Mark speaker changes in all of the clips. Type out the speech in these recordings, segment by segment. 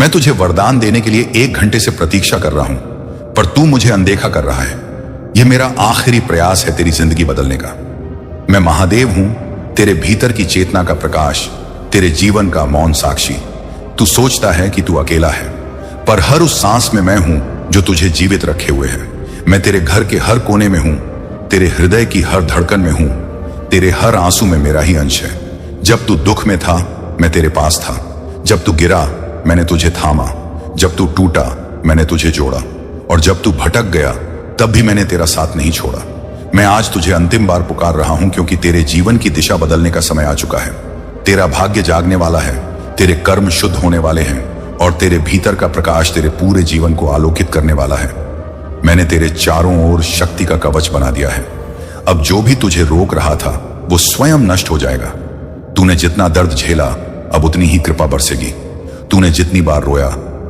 Speaker 1: मैं तुझे वरदान देने के लिए 1 घंटे से प्रतीक्षा कर रहा हूं, पर तू मुझे अनदेखा कर रहा है। यह मेरा आखिरी प्रयास है तेरी जिंदगी बदलने का। मैं महादेव हूं, तेरे भीतर की चेतना का प्रकाश, तेरे जीवन का मौन साक्षी। तू सोचता है कि तू अकेला है, पर हर उस सांस में मैं हूं जो तुझे जीवित रखे हुए है। मैं तेरे घर के हर कोने में हूं, तेरे हृदय की हर धड़कन में हूं, तेरे हर आंसू में मेरा ही अंश है। जब तू दुख में था मैं तेरे पास था, जब तू गिरा मैंने तुझे थामा, जब तू टूटा मैंने तुझे जोड़ा, और जब तू भटक गया तब भी मैंने तेरा साथ नहीं छोड़ा। मैं आज तुझे अंतिम बार पुकार रहा हूं, क्योंकि तेरे जीवन की दिशा बदलने का समय आ चुका है। तेरा भाग्य जागने वाला है, तेरे कर्म शुद्ध होने वाले हैं, और तेरे भीतर का प्रकाश तेरे पूरे जीवन को आलोकित करने वाला है। मैंने तेरे चारों ओर शक्ति का कवच बना दिया है। अब जो भी तुझे रोक रहा था वो स्वयं नष्ट हो जाएगा। तूने जितना दर्द झेला अब उतनी ही कृपा बरसेगी। तूने जितनी बार रोया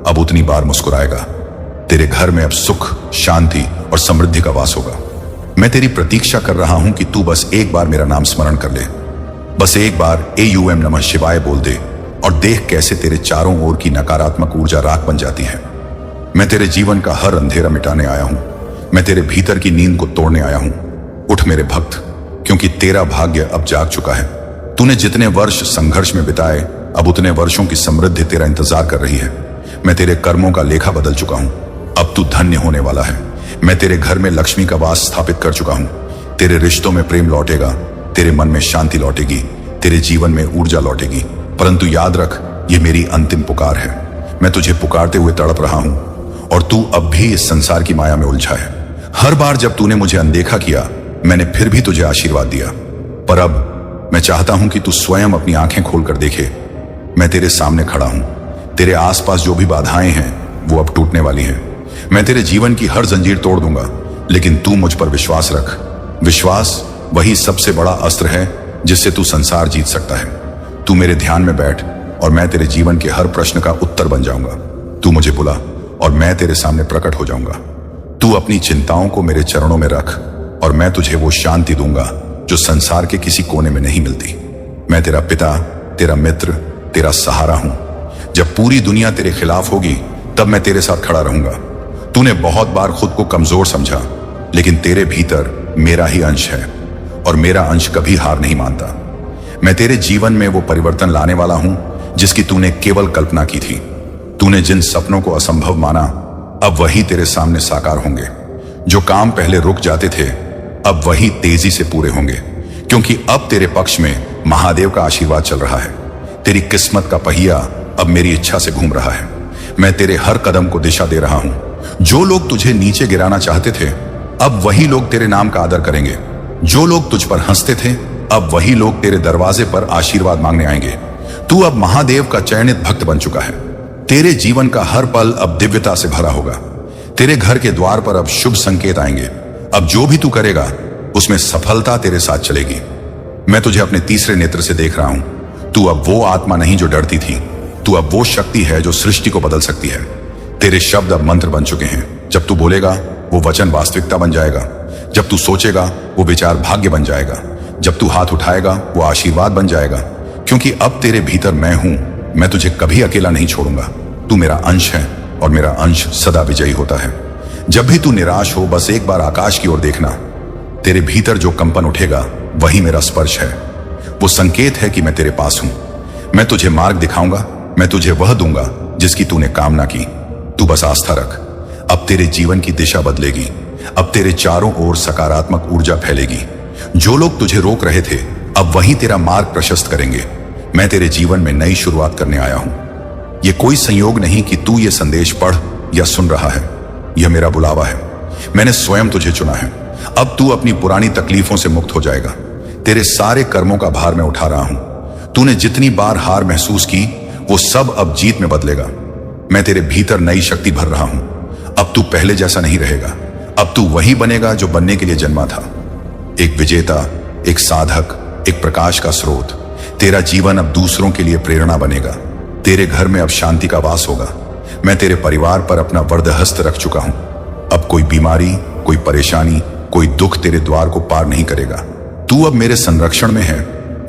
Speaker 1: अब उतनी बार मुस्कुराएगा। तेरे घर में अब सुख, शांति और समृद्धि का वास होगा। मैं तेरी प्रतीक्षा कर रहा हूं कि तू बस एक बार मेरा नाम स्मरण कर ले। बस एक बार AUM नमः शिवाय बोल दे और देख कैसे तेरे चारों ओर की नकारात्मक ऊर्जा राख बन जाती है। मैं तेरे जीवन का हर अंधेरा मिटाने आया हूं। मैं तेरे भीतर की नींद को तोड़ने आया हूं। उठ मेरे भक्त, क्योंकि तेरा भाग्य अब जाग चुका है। तूने जितने वर्ष संघर्ष में बिताए अब उतने वर्षों की समृद्धि तेरा इंतजार कर रही है। मैं तेरे कर्मों का लेखा बदल चुका हूं। अब तू धन्य होने वाला है। मैं तेरे घर में लक्ष्मी का वास स्थापित कर चुका हूं। तेरे रिश्तों में प्रेम लौटेगा, तेरे मन में शांति लौटेगी, तेरे जीवन में ऊर्जा लौटेगी। परंतु याद रख, ये मेरी अंतिम पुकार है। मैं तुझे पुकारते हुए तड़प रहा हूं और तू अब भी इस संसार की माया में उलझा है। हर बार जब तूने मुझे अनदेखा किया मैंने फिर भी तुझे आशीर्वाद दिया, पर अब मैं चाहता हूं कि तू स्वयं अपनी आंखें खोलकर देखे। मैं तेरे सामने खड़ा हूं। तेरे आसपास जो भी बाधाएं हैं वो अब टूटने वाली हैं। मैं तेरे जीवन की हर जंजीर तोड़ दूंगा, लेकिन तू मुझ पर विश्वास रख। विश्वास वही सबसे बड़ा अस्त्र है जिससे तू संसार जीत सकता है। तू मेरे ध्यान में बैठ और मैं तेरे जीवन के हर प्रश्न का उत्तर बन जाऊंगा। तू मुझे बुला और मैं तेरे सामने प्रकट हो जाऊंगा। तू अपनी चिंताओं को मेरे चरणों में रख और मैं तुझे वो शांति दूंगा जो संसार के किसी कोने में नहीं मिलती। मैं तेरा पिता, तेरा मित्र, तेरा सहारा हूं। जब पूरी दुनिया तेरे खिलाफ होगी तब मैं तेरे साथ खड़ा रहूंगा। तूने बहुत बार खुद को कमजोर समझा, लेकिन तेरे भीतर मेरा ही अंश है और मेरा अंश कभी हार नहीं मानता। मैं तेरे जीवन में वो परिवर्तन लाने वाला हूं जिसकी तूने केवल कल्पना की थी। तूने जिन सपनों को असंभव माना अब वही तेरे सामने साकार होंगे। जो काम पहले रुक जाते थे अब वही तेजी से पूरे होंगे, क्योंकि अब तेरे पक्ष में महादेव का आशीर्वाद चल रहा है। तेरी किस्मत का पहिया अब मेरी इच्छा से घूम रहा है। मैं तेरे हर कदम को दिशा दे रहा हूं। जो लोग तुझे नीचे गिराना चाहते थे अब वही लोग तेरे नाम का आदर करेंगे। जो लोग तुझ पर हंसते थे अब वही लोग तेरे दरवाजे पर आशीर्वाद मांगने आएंगे। तू अब महादेव का चयनित भक्त बन चुका है। तेरे जीवन का हर पल अब दिव्यता से भरा होगा। तेरे घर के द्वार पर अब शुभ संकेत आएंगे। अब जो भी तू करेगा उसमें सफलता तेरे साथ चलेगी। मैं तुझे अपने तीसरे नेत्र से देख रहा हूं। तू अब वो आत्मा नहीं जो डरती थी। तू अब वो शक्ति है जो सृष्टि को बदल सकती है। तेरे शब्द अब मंत्र बन चुके हैं। जब तू बोलेगा वो वचन वास्तविकता बन जाएगा। जब तू सोचेगा वो विचार भाग्य बन जाएगा। जब तू हाथ उठाएगा वो आशीर्वाद बन जाएगा, क्योंकि अब तेरे भीतर मैं हूं। मैं तुझे कभी अकेला नहीं छोड़ूंगा। तू मेरा अंश है और मेरा अंश सदा विजयी होता है। जब भी तू निराश हो बस एक बार आकाश की ओर देखना। तेरे भीतर जो कंपन उठेगा वही मेरा स्पर्श है। वो संकेत है कि मैं तेरे पास हूं। मैं तुझे मार्ग दिखाऊंगा। मैं तुझे वह दूंगा जिसकी तूने कामना की। तू बस आस्था रख। अब तेरे जीवन की दिशा बदलेगी। अब तेरे चारों ओर सकारात्मक ऊर्जा फैलेगी। जो लोग तुझे रोक रहे थे अब वही तेरा मार्ग प्रशस्त करेंगे। मैं तेरे जीवन में नई शुरुआत करने आया हूं। यह कोई संयोग नहीं कि तू ये संदेश पढ़ या सुन रहा है। यह मेरा बुलावा है। मैंने स्वयं तुझे चुना है। अब तू अपनी पुरानी तकलीफों से मुक्त हो जाएगा। तेरे सारे कर्मों का भार मैं उठा रहा हूं। तूने जितनी बार हार महसूस की वो सब अब जीत में बदलेगा। मैं तेरे भीतर नई शक्ति भर रहा हूं। अब तू पहले जैसा नहीं रहेगा। अब तू वही बनेगा जो बनने के लिए जन्मा था। एक विजेता, एक साधक, एक प्रकाश का स्रोत। तेरा जीवन अब दूसरों के लिए प्रेरणा बनेगा। तेरे घर में अब शांति का वास होगा। मैं तेरे परिवार पर अपना वरदहस्त रख चुका हूं। अब कोई बीमारी, कोई परेशानी, कोई दुख तेरे द्वार को पार नहीं करेगा। तू अब मेरे संरक्षण में है।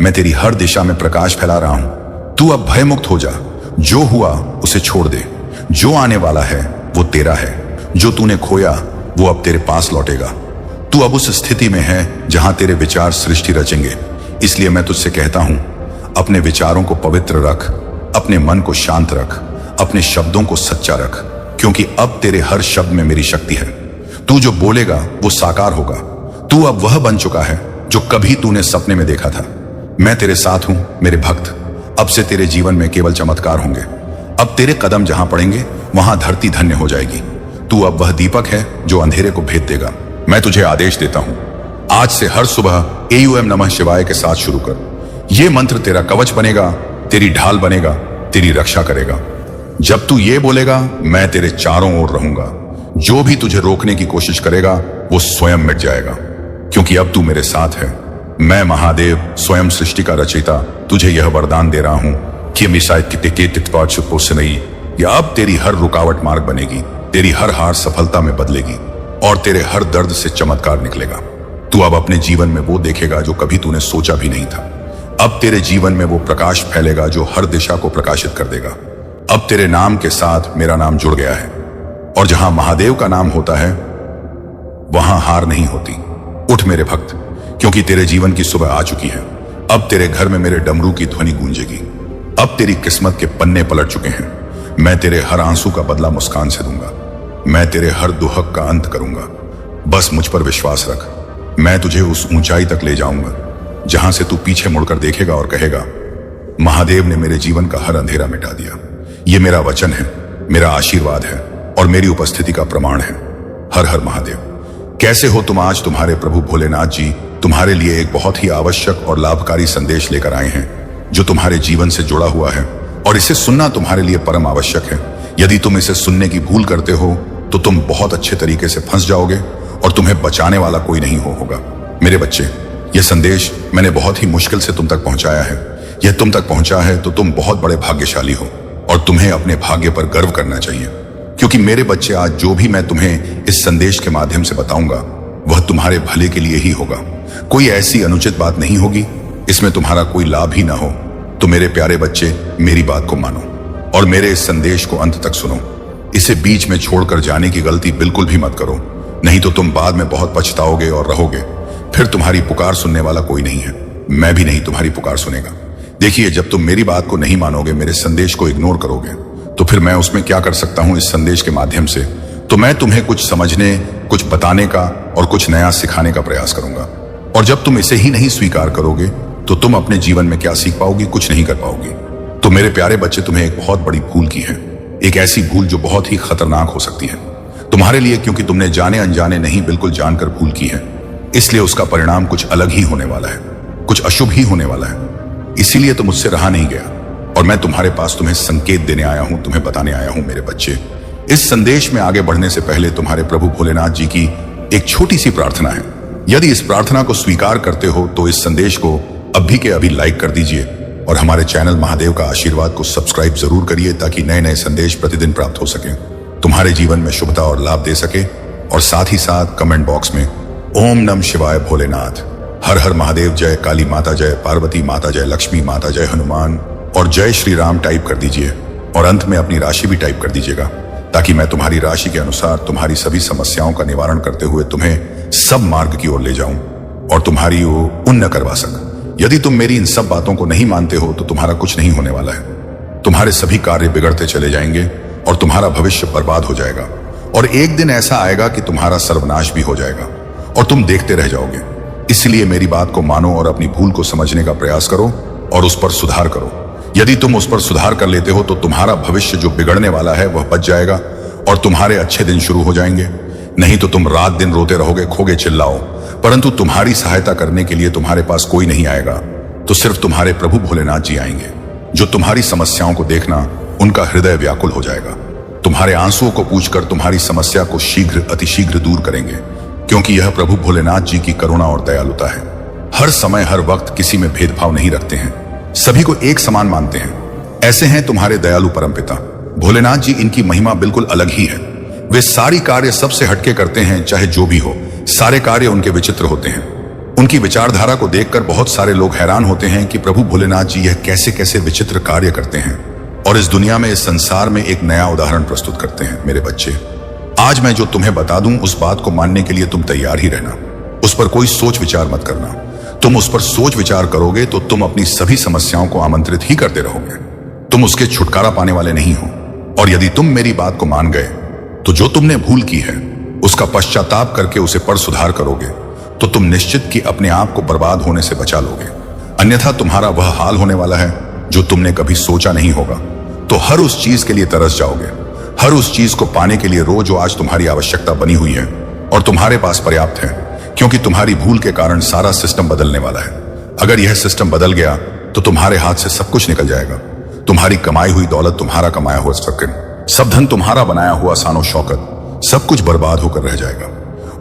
Speaker 1: मैं तेरी हर दिशा में प्रकाश फैला रहा हूं। तू अब भयमुक्त हो जा। जो हुआ उसे छोड़ दे। जो आने वाला है वो तेरा है, जो तूने खोया वो अब तेरे पास लौटेगा। तू अब उस स्थिति में है जहां तेरे विचार सृष्टि रचेंगे। इसलिए मैं तुझसे कहता हूं, अपने विचारों को पवित्र रख, अपने मन को शांत रख, अपने शब्दों को सच्चा रख, क्योंकि अब तेरे हर शब्द में मेरी शक्ति है। तू जो बोलेगा वो साकार होगा। तू अब वह बन चुका है जो कभी तूने सपने में देखा था। मैं तेरे साथ हूं मेरे भक्त। अब से तेरे जीवन में केवल चमत्कार होंगे। अब तेरे कदम जहां पड़ेंगे वहां धरती धन्य हो जाएगी। तू अब वह दीपक है जो अंधेरे को भेद देगा। मैं तुझे आदेश देता हूं, आज से हर सुबह AUM नमः शिवाय के साथ शुरू कर। यह मंत्र तेरा कवच बनेगा, तेरी ढाल बनेगा, तेरी रक्षा करेगा। जब तू ये बोलेगा, मैं तेरे चारों ओर रहूंगा। जो भी तुझे रोकने की कोशिश करेगा वो स्वयं मिट जाएगा, क्योंकि अब तू मेरे साथ है। मैं महादेव स्वयं सृष्टि का रचयिता तुझे यह वरदान दे रहा हूं कि या अब तेरी हर रुकावट मार्ग बनेगी, तेरी हर हार सफलता में बदलेगी और तेरे हर दर्द से चमत्कार निकलेगा। तू अब अपने जीवन में वो देखेगा जो कभी तूने सोचा भी नहीं था। अब तेरे जीवन में वो प्रकाश फैलेगा जो हर दिशा को प्रकाशित कर देगा। अब तेरे नाम के साथ मेरा नाम जुड़ गया है, और जहां महादेव का नाम होता है वहां हार नहीं होती। उठ मेरे भक्त, क्योंकि तेरे जीवन की सुबह आ चुकी है। अब तेरे घर में मेरे डमरू की ध्वनि गूंजेगी। अब तेरी किस्मत के पन्ने पलट चुके हैं। मैं तेरे हर आंसू का बदला मुस्कान से दूंगा। मैं तेरे हर दुहक का अंत करूंगा। बस मुझ पर विश्वास रख। मैं तुझे उस ऊंचाई तक ले जाऊंगा जहां से तू पीछे मुड़कर देखेगा और कहेगा, महादेव ने मेरे जीवन का हर अंधेरा मिटा दिया। ये मेरा वचन है, मेरा आशीर्वाद है और मेरी उपस्थिति का प्रमाण है। हर हर महादेव। कैसे हो तुम? आज तुम्हारे प्रभु भोलेनाथ जी तुम्हारे लिए एक बहुत ही आवश्यक और लाभकारी संदेश लेकर आए हैं जो तुम्हारे जीवन से जुड़ा हुआ है, और इसे सुनना तुम्हारे लिए परम आवश्यक है। यदि तुम इसे सुनने की भूल करते हो तो तुम बहुत अच्छे तरीके से फंस जाओगे और तुम्हें बचाने वाला कोई नहीं होगा। मेरे बच्चे, यह संदेश मैंने बहुत ही मुश्किल से तुम तक पहुंचाया है। यह तुम तक पहुंचा है तो तुम बहुत बड़े भाग्यशाली हो और तुम्हें अपने भाग्य पर गर्व करना चाहिए, क्योंकि मेरे बच्चे, आज जो भी मैं तुम्हें इस संदेश के माध्यम से बताऊंगा वह तुम्हारे भले के लिए ही होगा। कोई ऐसी अनुचित बात नहीं होगी, इसमें तुम्हारा कोई लाभ ही ना हो। तो मेरे प्यारे बच्चे, मेरी बात को मानो और मेरे इस संदेश को अंत तक सुनो। इसे बीच में छोड़कर जाने की गलती बिल्कुल भी मत करो, नहीं तो तुम बाद में बहुत पछताओगे और रहोगे। फिर तुम्हारी पुकार सुनने वाला कोई नहीं है। मैं भी नहीं तुम्हारी पुकार सुनेगा। देखिए, जब तुम मेरी बात को नहीं मानोगे, मेरे संदेश को इग्नोर करोगे, तो फिर मैं उसमें क्या कर सकता हूं इस संदेश के माध्यम से? तो मैं तुम्हें कुछ समझने, कुछ बताने का और कुछ नया सिखाने का प्रयास करूंगा। और जब तुम इसे ही नहीं स्वीकार करोगे तो तुम अपने जीवन में क्या सीख पाओगी? कुछ नहीं कर पाओगी। तो मेरे प्यारे बच्चे, तुम्हें एक बहुत बड़ी भूल की है, एक ऐसी भूल जो बहुत ही खतरनाक हो सकती है तुम्हारे लिए, क्योंकि तुमने जाने अनजाने नहीं, बिल्कुल जानकर भूल की है। इसलिए उसका परिणाम कुछ अलग ही होने वाला है, कुछ अशुभ ही होने वाला है। इसीलिए तो मुझसे रहा नहीं गया और मैं तुम्हारे पास तुम्हें संकेत देने आया हूं, तुम्हें बताने आया हूं। मेरे बच्चे, इस संदेश में आगे बढ़ने से पहले तुम्हारे प्रभु भोलेनाथ जी की एक छोटी सी प्रार्थना है। यदि इस प्रार्थना को स्वीकार करते हो तो इस संदेश को अभी के अभी लाइक कर दीजिए और हमारे चैनल महादेव का आशीर्वाद को सब्सक्राइब जरूर करिए, ताकि नए नए संदेश प्रतिदिन प्राप्त हो सके, तुम्हारे जीवन में शुभता और लाभ दे सके। और साथ ही साथ कमेंट बॉक्स में ओम नमः शिवाय भोलेनाथ, हर हर महादेव, जय काली माता, जय पार्वती माता, जय लक्ष्मी माता, जय हनुमान और जय श्री राम टाइप कर दीजिए। और अंत में अपनी राशि भी टाइप कर दीजिएगा, ताकि मैं तुम्हारी राशि के अनुसार तुम्हारी सभी समस्याओं का निवारण करते हुए तुम्हें सब मार्ग की ओर ले जाऊं और तुम्हारी वो उन्न करवा सकूं। यदि तुम मेरी इन सब बातों को नहीं मानते हो तो तुम्हारा कुछ नहीं होने वाला है। तुम्हारे सभी कार्य बिगड़ते चले जाएंगे और तुम्हारा भविष्य बर्बाद हो जाएगा, और एक दिन ऐसा आएगा कि तुम्हारा सर्वनाश भी हो जाएगा और तुम देखते रह जाओगे। इसलिए मेरी बात को मानो और अपनी भूल को समझने का प्रयास करो और उस पर सुधार करो। यदि तुम उस पर सुधार कर लेते हो तो तुम्हारा भविष्य जो बिगड़ने वाला है वह बच जाएगा और तुम्हारे अच्छे दिन शुरू हो जाएंगे। नहीं तो तुम रात दिन रोते रहोगे, खोगे चिल्लाओ, परंतु तुम्हारी सहायता करने के लिए तुम्हारे पास कोई नहीं आएगा। तो सिर्फ तुम्हारे प्रभु भोलेनाथ जी आएंगे, जो तुम्हारी समस्याओं को देखना उनका हृदय व्याकुल हो जाएगा। तुम्हारे आंसुओं को पूछकर तुम्हारी समस्या को शीघ्र अतिशीघ्र दूर करेंगे, क्योंकि यह प्रभु भोलेनाथ जी की करुणा और दयालुता है। हर समय हर वक्त किसी में भेदभाव नहीं रखते हैं, सभी को एक समान मानते हैं। ऐसे हैं तुम्हारे दयालु परमपिता भोलेनाथ जी। इनकी महिमा बिल्कुल अलग ही है। वे सारी कार्य सबसे हटके करते हैं, चाहे जो भी हो। सारे कार्य उनके विचित्र होते हैं। उनकी विचारधारा को देखकर बहुत सारे लोग हैरान होते हैं कि प्रभु भोलेनाथ जी यह कैसे कैसे विचित्र कार्य करते हैं और इस दुनिया में, इस संसार में एक नया उदाहरण प्रस्तुत करते हैं। मेरे बच्चे, आज मैं जो तुम्हें बता दूं उस बात को मानने के लिए तुम तैयार ही रहना। उस पर कोई सोच विचार मत करना। तुम उस पर सोच विचार करोगे तो तुम अपनी सभी समस्याओं को आमंत्रित ही करते रहोगे। तुम उसके छुटकारा पाने वाले नहीं हो। और यदि तुम मेरी बात को मान गए तो जो तुमने भूल की है उसका पश्चाताप करके उसे पर सुधार करोगे तो तुम निश्चित कि अपने आप को बर्बाद होने से बचा लोगे। अन्यथा तुम्हारा वह हाल होने वाला है जो तुमने कभी सोचा नहीं होगा। तो हर उस चीज के लिए तरस जाओगे, हर उस चीज को पाने के लिए रो जो आज तुम्हारी आवश्यकता बनी हुई है और तुम्हारे पास पर्याप्त है, क्योंकि तुम्हारी भूल के कारण सारा सिस्टम बदलने वाला है। अगर यह सिस्टम बदल गया तो तुम्हारे हाथ से सब कुछ निकल जाएगा। तुम्हारी कमाई हुई दौलत, तुम्हारा कमाया हुआ सब धन, तुम्हारा बनाया हुआ शानो शौकत, सब कुछ बर्बाद होकर रह जाएगा।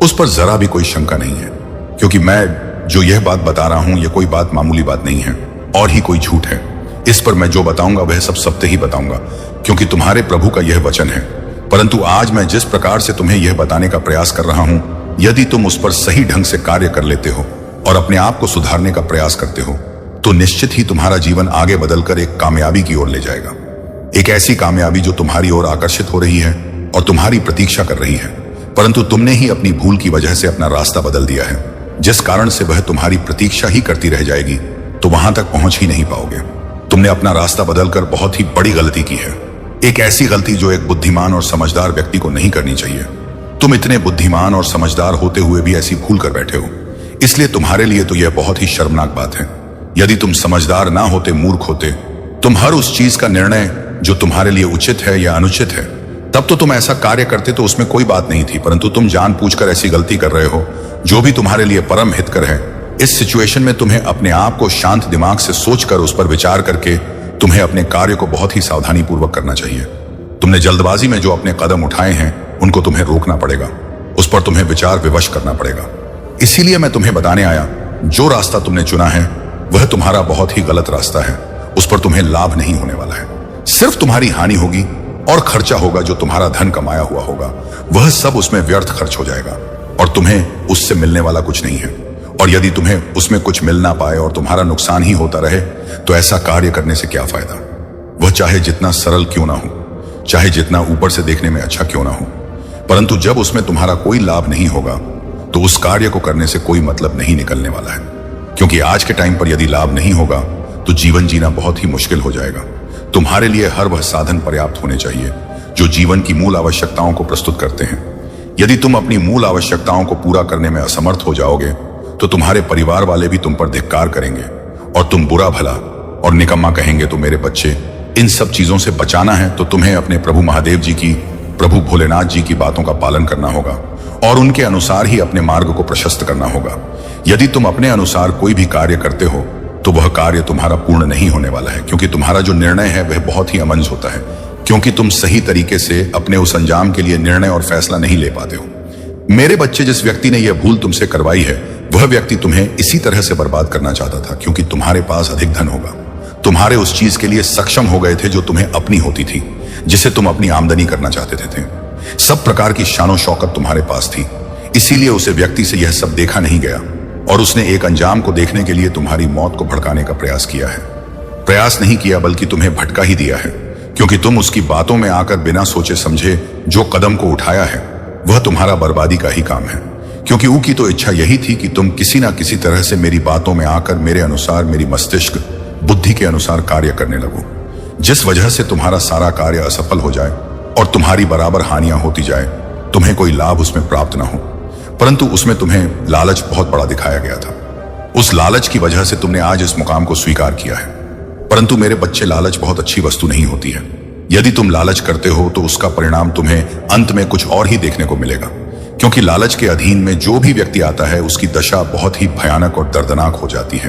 Speaker 1: उस पर जरा भी कोई शंका नहीं है, क्योंकि मैं जो यह बात बता रहा हूं यह कोई बात मामूली बात नहीं है और ही कोई झूठ है। इस पर मैं जो बताऊंगा वह सब सत्य ही बताऊंगा, क्योंकि तुम्हारे प्रभु का यह वचन है। परंतु आज मैं जिस प्रकार से तुम्हें यह बताने का प्रयास कर रहा हूं, यदि तुम उस पर सही ढंग से कार्य कर लेते हो और अपने आप को सुधारने का प्रयास करते हो तो निश्चित ही तुम्हारा जीवन आगे बदलकर एक कामयाबी की ओर ले जाएगा। एक ऐसी कामयाबी जो तुम्हारी ओर आकर्षित हो रही है और तुम्हारी प्रतीक्षा कर रही है, परंतु तुमने ही अपनी भूल की वजह से अपना रास्ता बदल दिया है, जिस कारण से वह तुम्हारी प्रतीक्षा ही करती रह जाएगी तो वहां तक पहुंच ही नहीं पाओगे। तुमने अपना रास्ता बदलकर बहुत ही बड़ी गलती की है, एक ऐसी गलती जो एक बुद्धिमान और समझदार व्यक्ति को नहीं करनी चाहिए। तुम इतने बुद्धिमान और समझदार होते हुए भी ऐसी भूल कर बैठे हो, इसलिए तुम्हारे लिए तो यह बहुत ही शर्मनाक बात है। यदि तुम समझदार ना होते, मूर्ख होते, तुम हर उस चीज का निर्णय जो तुम्हारे लिए उचित है या अनुचित है, तब तो तुम ऐसा कार्य करते तो उसमें कोई बात नहीं थी। परंतु तुम जानबूझकर ऐसी गलती कर रहे हो जो भी तुम्हारे लिए परम हितकर है। इस सिचुएशन में तुम्हें अपने आप को शांत दिमाग से सोचकर उस पर विचार करके तुम्हें अपने कार्य को बहुत ही सावधानी पूर्वक करना चाहिए। तुमने जल्दबाजी में जो अपने कदम उठाए हैं उनको तुम्हें रोकना पड़ेगा, उस पर तुम्हें विचार विवश करना पड़ेगा। इसीलिए मैं तुम्हें बताने आया, जो रास्ता तुमने चुना है वह तुम्हारा बहुत ही गलत रास्ता है। उस पर तुम्हें लाभ नहीं होने वाला है, सिर्फ तुम्हारी हानि होगी और खर्चा होगा। जो तुम्हारा धन कमाया हुआ होगा वह सब उसमें व्यर्थ खर्च हो जाएगा और तुम्हें उससे मिलने वाला कुछ नहीं है। और यदि तुम्हें उसमें कुछ मिल ना पाए और तुम्हारा नुकसान ही होता रहे तो ऐसा कार्य करने से क्या फायदा। वह चाहे जितना सरल क्यों ना हो, चाहे जितना ऊपर से देखने में अच्छा क्यों ना हो, परंतु जब उसमें तुम्हारा कोई लाभ नहीं होगा तो उस कार्य को करने से कोई मतलब नहीं निकलने वाला है। क्योंकि आज के टाइम पर यदि लाभ नहीं होगा तो जीवन जीना बहुत ही मुश्किल हो जाएगा। तुम्हारे लिए हर वह साधन पर्याप्त होने चाहिए जो जीवन की मूल आवश्यकताओं को प्रस्तुत करते हैं। यदि तुम अपनी मूल आवश्यकताओं को पूरा करने में असमर्थ हो जाओगे तो तुम्हारे परिवार वाले भी तुम पर धिक्कार करेंगे और तुम बुरा भला और निकम्मा कहेंगे। तो मेरे बच्चे, इन सब चीजों से बचाना है तो तुम्हें अपने प्रभु महादेव जी की, प्रभु भोलेनाथ जी की बातों का पालन करना होगा और उनके अनुसार ही अपने मार्ग को प्रशस्त करना होगा। यदि तुम अपने अनुसार कोई भी कार्य करते हो तो वह कार्य तुम्हारा पूर्ण नहीं होने वाला है, क्योंकि तुम्हारा जो निर्णय है वह बहुत ही अमंज होता है, क्योंकि तुम सही तरीके से अपने उस अंजाम के लिए निर्णय और फैसला नहीं ले पाते हो। मेरे बच्चे, जिस व्यक्ति ने यह भूल तुमसे करवाई है वह व्यक्ति तुम्हें इसी तरह से बर्बाद करना चाहता था, क्योंकि तुम्हारे पास अधिक धन होगा। तुम्हारे उस चीज के लिए सक्षम हो गए थे जो तुम्हें अपनी होती थी, जिसे तुम अपनी आमदनी करना चाहते थे। सब प्रकार की शानो शौकत तुम्हारे पास थी, इसीलिए उसे व्यक्ति से यह सब देखा नहीं गया और उसने एक अंजाम को देखने के लिए तुम्हारी मौत को भड़काने का प्रयास किया है। प्रयास नहीं किया बल्कि तुम्हें भटका ही दिया है, क्योंकि तुम उसकी बातों में आकर बिना सोचे समझे जो कदम को उठाया है वह तुम्हारा बर्बादी का ही काम है। क्योंकि ऊ की तो इच्छा यही थी कि तुम किसी ना किसी तरह से मेरी बातों में आकर मेरे अनुसार, मेरी मस्तिष्क बुद्धि के अनुसार कार्य करने लगो, जिस वजह से तुम्हारा सारा कार्य असफल हो जाए और तुम्हारी बराबर हानियां होती जाए। तुम्हें कोई लाभ उसमें प्राप्त ना हो, परंतु उसमें तुम्हें लालच बहुत बड़ा दिखाया गया था। उस लालच की वजह से तुमने आज इस मुकाम को स्वीकार किया है। परंतु मेरे बच्चे, लालच बहुत अच्छी वस्तु नहीं होती है। यदि तुम लालच करते हो तो उसका परिणाम तुम्हें अंत में कुछ और ही देखने को मिलेगा, क्योंकि लालच के अधीन में जो भी व्यक्ति आता है उसकी दशा बहुत ही भयानक और दर्दनाक हो जाती है।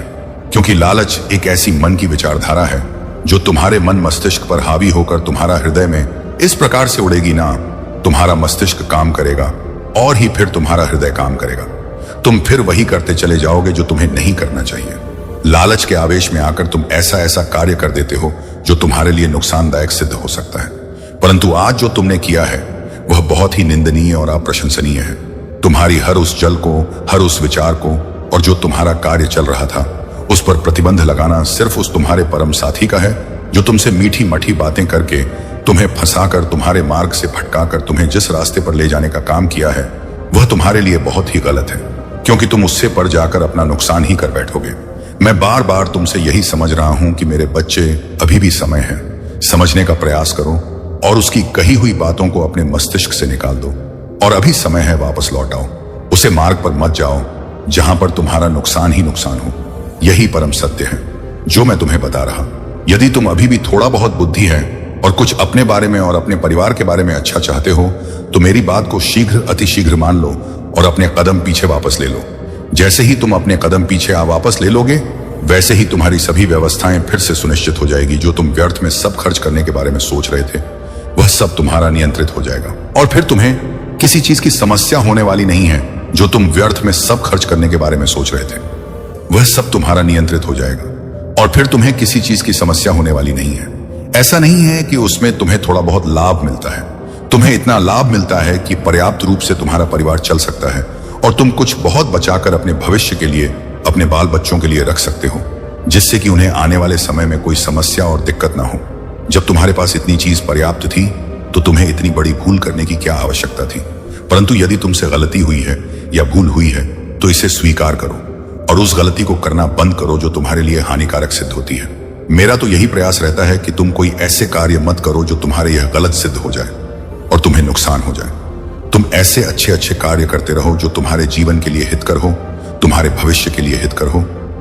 Speaker 1: क्योंकि लालच एक ऐसी मन की विचारधारा है जो तुम्हारे मन मस्तिष्क पर हावी होकर तुम्हारा हृदय में इस प्रकार से उड़ेगी ना, तुम्हारा मस्तिष्क काम करेगा और ही फिर तुम्हारा हृदय काम करेगा। तुम फिर वही करते चले जाओगे जो तुम्हें नहीं करना चाहिए। लालच के आवेश में आकर तुम ऐसा ऐसा कार्य कर देते हो जो तुम्हारे लिए नुकसानदायक सिद्ध हो सकता है। परंतु आज जो तुमने किया है वह बहुत ही निंदनीय और अप्रशंसनीय है। तुम्हारी हर उस जल को, हर उस विचार को और जो तुम्हारा कार्य चल रहा था उस पर प्रतिबंध लगाना सिर्फ उस तुम्हारे परम साथी का है जो तुमसे मीठी मठी बातें करके तुम्हें फंसाकर तुम्हारे मार्ग से भटकाकर तुम्हें जिस रास्ते पर ले जाने का काम किया है वह तुम्हारे लिए बहुत ही गलत है, क्योंकि तुम उससे पर जाकर अपना नुकसान ही कर बैठोगे। मैं बार बार तुमसे यही समझ रहा हूं कि मेरे बच्चे, अभी भी समय है, समझने का प्रयास करो और उसकी कही हुई बातों को अपने मस्तिष्क से निकाल दो। और अभी समय है, वापस लौट आओ, उसे मार्ग पर मत जाओ जहां पर तुम्हारा नुकसान ही नुकसान हो। यही परम सत्य है जो मैं तुम्हें बता रहा। यदि तुम अभी भी थोड़ा बहुत बुद्धि है और कुछ अपने बारे में और अपने परिवार के बारे में अच्छा चाहते हो तो मेरी बात को शीघ्र अतिशीघ्र मान लो और अपने कदम पीछे वापस ले लो। जैसे ही तुम अपने कदम पीछे वापस ले लोगे वैसे ही तुम्हारी सभी व्यवस्थाएं फिर से सुनिश्चित हो जाएगी। जो तुम व्यर्थ में सब खर्च करने के बारे में सोच रहे थे वह सब तुम्हारा नियंत्रित हो जाएगा और फिर तुम्हें किसी चीज की समस्या होने वाली नहीं है। जो तुम व्यर्थ में सब खर्च करने के बारे में सोच रहे थे वह सब तुम्हारा नियंत्रित हो जाएगा और फिर तुम्हें किसी चीज की समस्या होने वाली नहीं है। ऐसा नहीं है कि उसमें तुम्हें थोड़ा बहुत लाभ मिलता है, तुम्हें इतना लाभ मिलता है कि पर्याप्त रूप से तुम्हारा परिवार चल सकता है और तुम कुछ बहुत बचाकर अपने भविष्य के लिए, अपने बाल बच्चों के लिए रख सकते हो, जिससे कि उन्हें आने वाले समय में कोई समस्या और दिक्कत ना हो। जब तुम्हारे पास इतनी चीज पर्याप्त थी तो तुम्हें इतनी बड़ी भूल करने की क्या आवश्यकता थी। परंतु यदि तुमसे गलती हुई है या भूल हुई है तो इसे स्वीकार करो और उस गलती को करना बंद करो जो तुम्हारे लिए हानिकारक सिद्ध होती है। मेरा तो यही प्रयास रहता है कि तुम कोई ऐसे कार्य मत करो जो तुम्हारे यह गलत सिद्ध हो जाए और तुम्हें नुकसान हो जाए। तुम ऐसे अच्छे अच्छे कार्य करते रहो जो तुम्हारे जीवन के लिए हितकर हो, तुम्हारे भविष्य के लिए हितकर हो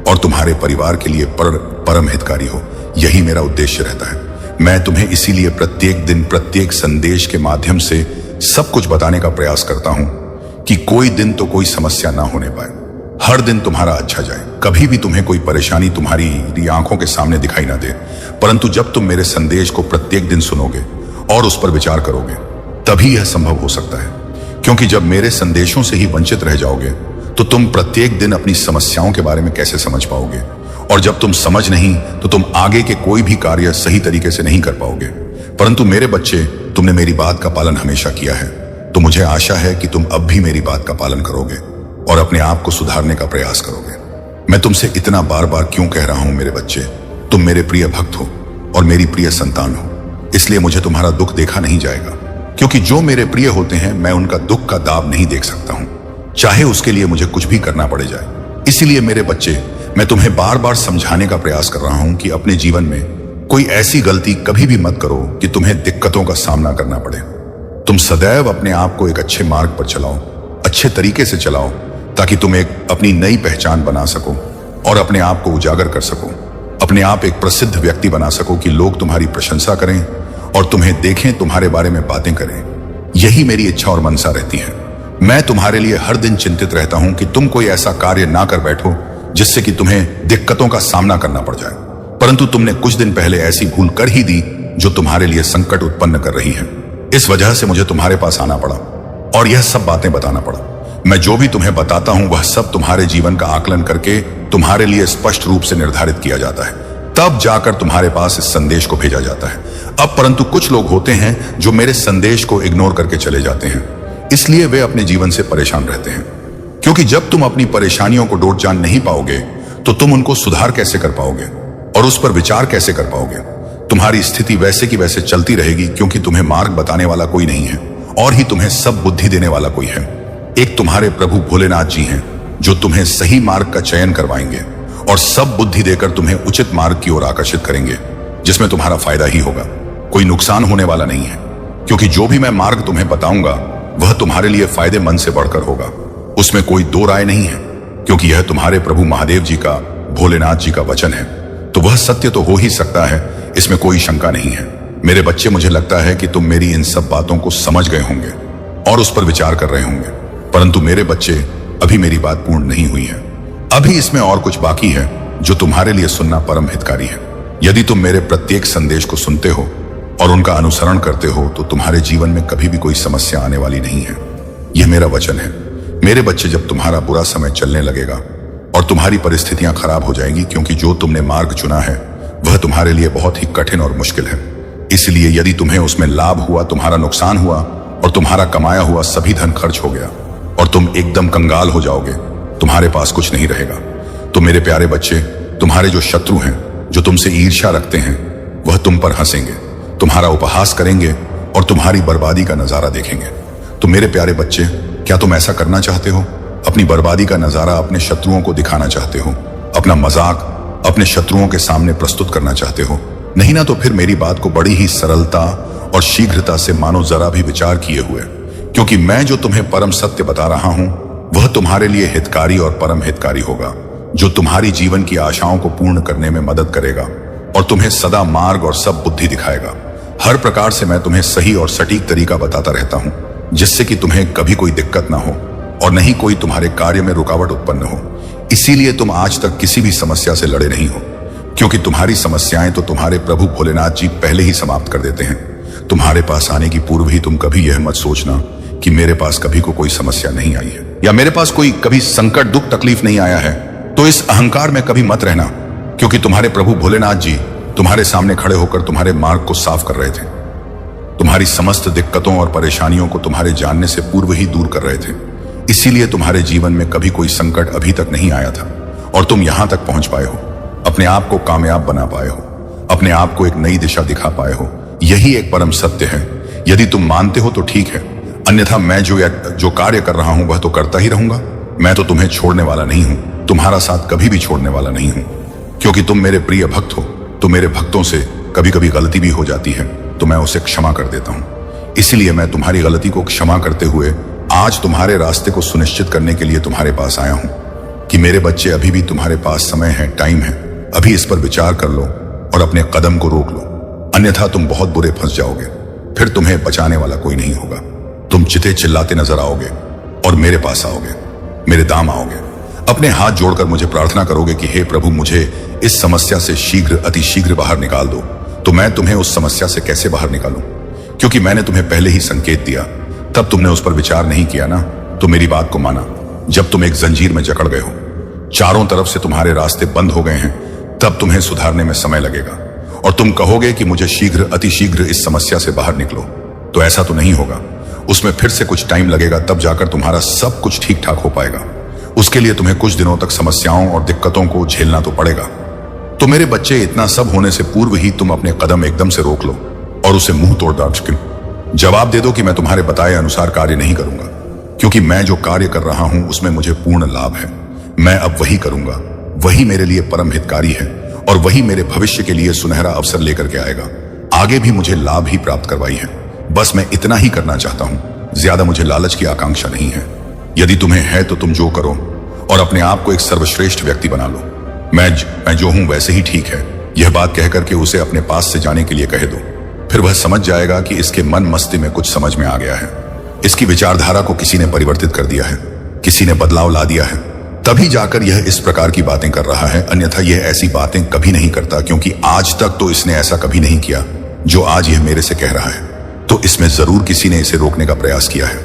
Speaker 1: और तुम्हारे परिवार के लिए परम हितकारी हो। यही मेरा उद्देश्य रहता है। मैं तुम्हें इसीलिए प्रत्येक दिन प्रत्येक संदेश के माध्यम से सब कुछ बताने का प्रयास करता हूं कि कोई दिन तो कोई समस्या ना होने पाए, हर दिन तुम्हारा अच्छा जाए, कभी भी तुम्हें कोई परेशानी तुम्हारी आंखों के सामने दिखाई ना दे। परंतु जब तुम मेरे संदेश को प्रत्येक दिन सुनोगे और उस पर विचार करोगे तभी यह संभव हो सकता है, क्योंकि जब मेरे संदेशों से ही वंचित रह जाओगे तो तुम प्रत्येक दिन अपनी समस्याओं के बारे में कैसे समझ पाओगे, और जब तुम समझ नहीं तो तुम आगे के कोई भी कार्य सही तरीके से नहीं कर पाओगे। परंतु मेरे बच्चे, तुमने मेरी बात का पालन हमेशा किया है, तो मुझे आशा है कि तुम अब भी मेरी बात का पालन करोगे और अपने आप को सुधारने का प्रयास करोगे। मैं तुमसे इतना बार बार क्यों कह रहा हूं मेरे बच्चे, तुम मेरे प्रिय भक्त हो और मेरी प्रिय संतान हो, इसलिए मुझे तुम्हारा दुख देखा नहीं जाएगा, क्योंकि जो मेरे प्रिय होते हैं मैं उनका दुख का दाब नहीं देख सकता हूं, चाहे उसके लिए मुझे कुछ भी करना पड़ जाए। इसीलिए मेरे बच्चे, मैं तुम्हें बार बार समझाने का प्रयास कर रहा हूं कि अपने जीवन में कोई ऐसी गलती कभी भी मत करो कि तुम्हें दिक्कतों का सामना करना पड़े। तुम सदैव अपने आप को एक अच्छे मार्ग पर चलाओ, अच्छे तरीके से चलाओ, ताकि तुम एक अपनी नई पहचान बना सको और अपने आप को उजागर कर सको, अपने आप एक प्रसिद्ध व्यक्ति बना सको कि लोग तुम्हारी प्रशंसा करें और तुम्हें देखें, तुम्हारे बारे में बातें करें। यही मेरी इच्छा और मनसा रहती है। मैं तुम्हारे लिए हर दिन चिंतित रहता हूं कि तुम कोई ऐसा कार्य ना कर बैठो जिससे कि तुम्हें दिक्कतों का सामना करना पड़ जाए। परंतु तुमने कुछ दिन पहले ऐसी भूल कर ही दी जो तुम्हारे लिए संकट उत्पन्न कर रही है। इस वजह से मुझे तुम्हारे पास आना पड़ा और यह सब बातें बताना पड़ा। मैं जो भी तुम्हें बताता हूं वह सब तुम्हारे जीवन का आकलन करके तुम्हारे लिए स्पष्ट रूप से निर्धारित किया जाता है, तब जाकर तुम्हारे पास इस संदेश को भेजा जाता है। अब परंतु कुछ लोग होते हैं जो मेरे संदेश को इग्नोर करके चले जाते हैं, इसलिए वे अपने जीवन से परेशान रहते हैं, क्योंकि जब तुम अपनी परेशानियों को डोट जान नहीं पाओगे तो तुम उनको सुधार कैसे कर पाओगे और उस पर विचार कैसे कर पाओगे। तुम्हारी स्थिति वैसे की वैसे चलती रहेगी, क्योंकि तुम्हें मार्ग बताने वाला कोई नहीं है और ही तुम्हें सब बुद्धि देने वाला कोई है। एक तुम्हारे प्रभु भोलेनाथ जी हैं जो तुम्हें सही मार्ग का चयन करवाएंगे और सब बुद्धि देकर तुम्हें उचित मार्ग की ओर आकर्षित करेंगे, जिसमें तुम्हारा फायदा ही होगा, कोई नुकसान होने वाला नहीं है। क्योंकि जो भी मैं मार्ग तुम्हें बताऊंगा वह तुम्हारे लिए फायदेमंद से बढ़कर होगा, उसमें कोई दो राय नहीं है, क्योंकि यह तुम्हारे प्रभु महादेव जी का, भोलेनाथ जी का वचन है, तो वह सत्य तो हो ही सकता है, इसमें कोई शंका नहीं है। मेरे बच्चे, मुझे लगता है कि तुम मेरी इन सब बातों को समझ गए होंगे और उस पर विचार कर रहे होंगे। परंतु मेरे बच्चे, अभी मेरी बात पूर्ण नहीं हुई है। अभी इसमें और कुछ बाकी है जो तुम्हारे लिए सुनना परम हितकारी है। यदि तुम मेरे प्रत्येक संदेश को सुनते हो और उनका अनुसरण करते हो तो तुम्हारे जीवन में कभी भी कोई समस्या आने वाली नहीं है। यह मेरा वचन है। मेरे बच्चे, जब तुम्हारा बुरा समय चलने लगेगा और तुम्हारी परिस्थितियां खराब हो जाएंगी, क्योंकि जो तुमने मार्ग चुना है वह तुम्हारे लिए बहुत ही कठिन और मुश्किल है, इसलिए यदि तुम्हें उसमें लाभ हुआ, तुम्हारा नुकसान हुआ और तुम्हारा कमाया हुआ सभी धन खर्च हो गया और तुम एकदम कंगाल हो जाओगे, तुम्हारे पास कुछ नहीं रहेगा, तो मेरे प्यारे बच्चे, तुम्हारे जो शत्रु हैं, जो तुमसे ईर्ष्या रखते हैं, वह तुम पर हंसेंगे, तुम्हारा उपहास करेंगे और तुम्हारी बर्बादी का नजारा देखेंगे। तो मेरे प्यारे बच्चे, क्या तुम ऐसा करना चाहते हो? अपनी बर्बादी का नजारा अपने शत्रुओं को दिखाना चाहते हो? अपना मजाक अपने शत्रुओं के सामने प्रस्तुत करना चाहते हो? नहीं ना, तो फिर मेरी बात को बड़ी ही सरलता और शीघ्रता से मानो, जरा भी विचार किए हुए, क्योंकि मैं जो तुम्हें परम सत्य बता रहा हूं वह तुम्हारे लिए हितकारी और परम हितकारी होगा, जो तुम्हारी जीवन की आशाओं को पूर्ण करने में मदद करेगा और तुम्हें सदा मार्ग और सब बुद्धि दिखाएगा। हर प्रकार से मैं तुम्हें सही और सटीक तरीका बताता रहता हूं, जिससे कि तुम्हें कभी कोई दिक्कत ना हो और नहीं कोई तुम्हारे कार्य में रुकावट उत्पन्न हो। इसीलिए तुम आज तक किसी भी समस्या से लड़े नहीं हो, क्योंकि तुम्हारी समस्याएं तो तुम्हारे प्रभु भोलेनाथ जी पहले ही समाप्त कर देते हैं। तुम्हारे पास आने की पूर्व ही तुम कभी यह मत सोचना कि मेरे पास कभी कोई समस्या नहीं आई है या मेरे पास कोई कभी संकट दुख तकलीफ नहीं आया है। तो इस अहंकार में कभी मत रहना, क्योंकि तुम्हारे प्रभु भोलेनाथ जी तुम्हारे सामने खड़े होकर तुम्हारे मार्ग को साफ कर रहे थे, तुम्हारी समस्त दिक्कतों और परेशानियों को तुम्हारे जानने से पूर्व ही दूर कर रहे थे। इसीलिए तुम्हारे जीवन में कभी कोई संकट अभी तक नहीं आया था और तुम यहां तक पहुंच पाए हो, अपने आप को कामयाब बना पाए हो, अपने आप को एक नई दिशा दिखा पाए हो। यही एक परम सत्य है। यदि तुम मानते हो तो ठीक है, अन्यथा मैं जो कार्य कर रहा हूं वह तो करता ही रहूंगा। मैं तो तुम्हें छोड़ने वाला नहीं हूं, तुम्हारा साथ कभी भी छोड़ने वाला नहीं हूं, क्योंकि तुम मेरे प्रिय भक्त हो। तो मेरे भक्तों से कभी कभी गलती भी हो जाती है तो मैं उसे क्षमा कर देता हूं। इसलिए मैं तुम्हारी गलती को क्षमा करते हुए आज तुम्हारे रास्ते को सुनिश्चित करने के लिए तुम्हारे पास आया हूं कि मेरे बच्चे, अभी भी तुम्हारे पास समय है, टाइम है। अभी इस पर विचार कर लो और अपने कदम को रोक लो, अन्यथा तुम बहुत बुरे फंस जाओगे। फिर तुम्हें बचाने वाला कोई नहीं होगा। तुम चिते चिल्लाते नजर आओगे और मेरे पास आओगे, मेरे दाम आओगे, अपने हाथ जोड़कर मुझे प्रार्थना करोगे कि हे प्रभु, मुझे इस समस्या से शीघ्र, अति शीघ्र बाहर निकाल दो। तो मैं तुम्हें उस समस्या से कैसे बाहर निकालूं? क्योंकि मैंने तुम्हें पहले ही संकेत दिया, तब तुमने उस पर विचार नहीं किया ना। तो मेरी बात को माना। जब तुम एक जंजीर में जकड़ गए हो, चारों तरफ से तुम्हारे रास्ते बंद हो गए हैं, तब तुम्हें सुधारने में समय लगेगा और तुम कहोगे कि मुझे शीघ्र, अति शीघ्र इस समस्या से बाहर निकलो। तो ऐसा तो नहीं होगा, उसमें फिर से कुछ टाइम लगेगा, तब जाकर तुम्हारा सब कुछ ठीक ठाक हो पाएगा। उसके लिए तुम्हें कुछ दिनों तक समस्याओं और दिक्कतों को झेलना तो पड़ेगा। तो मेरे बच्चे, इतना सब होने से पूर्व ही तुम अपने कदम एकदम से रोक लो और उसे मुंह तोड़ जवाब दे दो कि मैं तुम्हारे बताए अनुसार कार्य नहीं करूंगा, क्योंकि मैं जो कार्य कर रहा हूं उसमें मुझे पूर्ण लाभ है। मैं अब वही करूंगा, वही मेरे लिए परम हितकारी है और वही मेरे भविष्य के लिए सुनहरा अवसर लेकर के आएगा। आगे भी मुझे लाभ ही प्राप्त करवाई है। बस मैं इतना ही करना चाहता हूं, ज्यादा मुझे लालच की आकांक्षा नहीं है। यदि तुम्हें है तो तुम जो करो और अपने आप को एक सर्वश्रेष्ठ व्यक्ति बना लो। मैं जो हूं वैसे ही ठीक है, यह बात कहकर के उसे अपने पास से जाने के लिए कह दो। फिर वह समझ जाएगा कि इसके मन मस्ती में कुछ समझ में आ गया है, इसकी विचारधारा को किसी ने परिवर्तित कर दिया है, किसी ने बदलाव ला दिया है, तभी जाकर यह इस प्रकार की बातें कर रहा है। अन्यथा यह ऐसी बातें कभी नहीं करता, क्योंकि आज तक तो इसने ऐसा कभी नहीं किया जो आज यह मेरे से कह रहा है। तो इसमें जरूर किसी ने इसे रोकने का प्रयास किया है।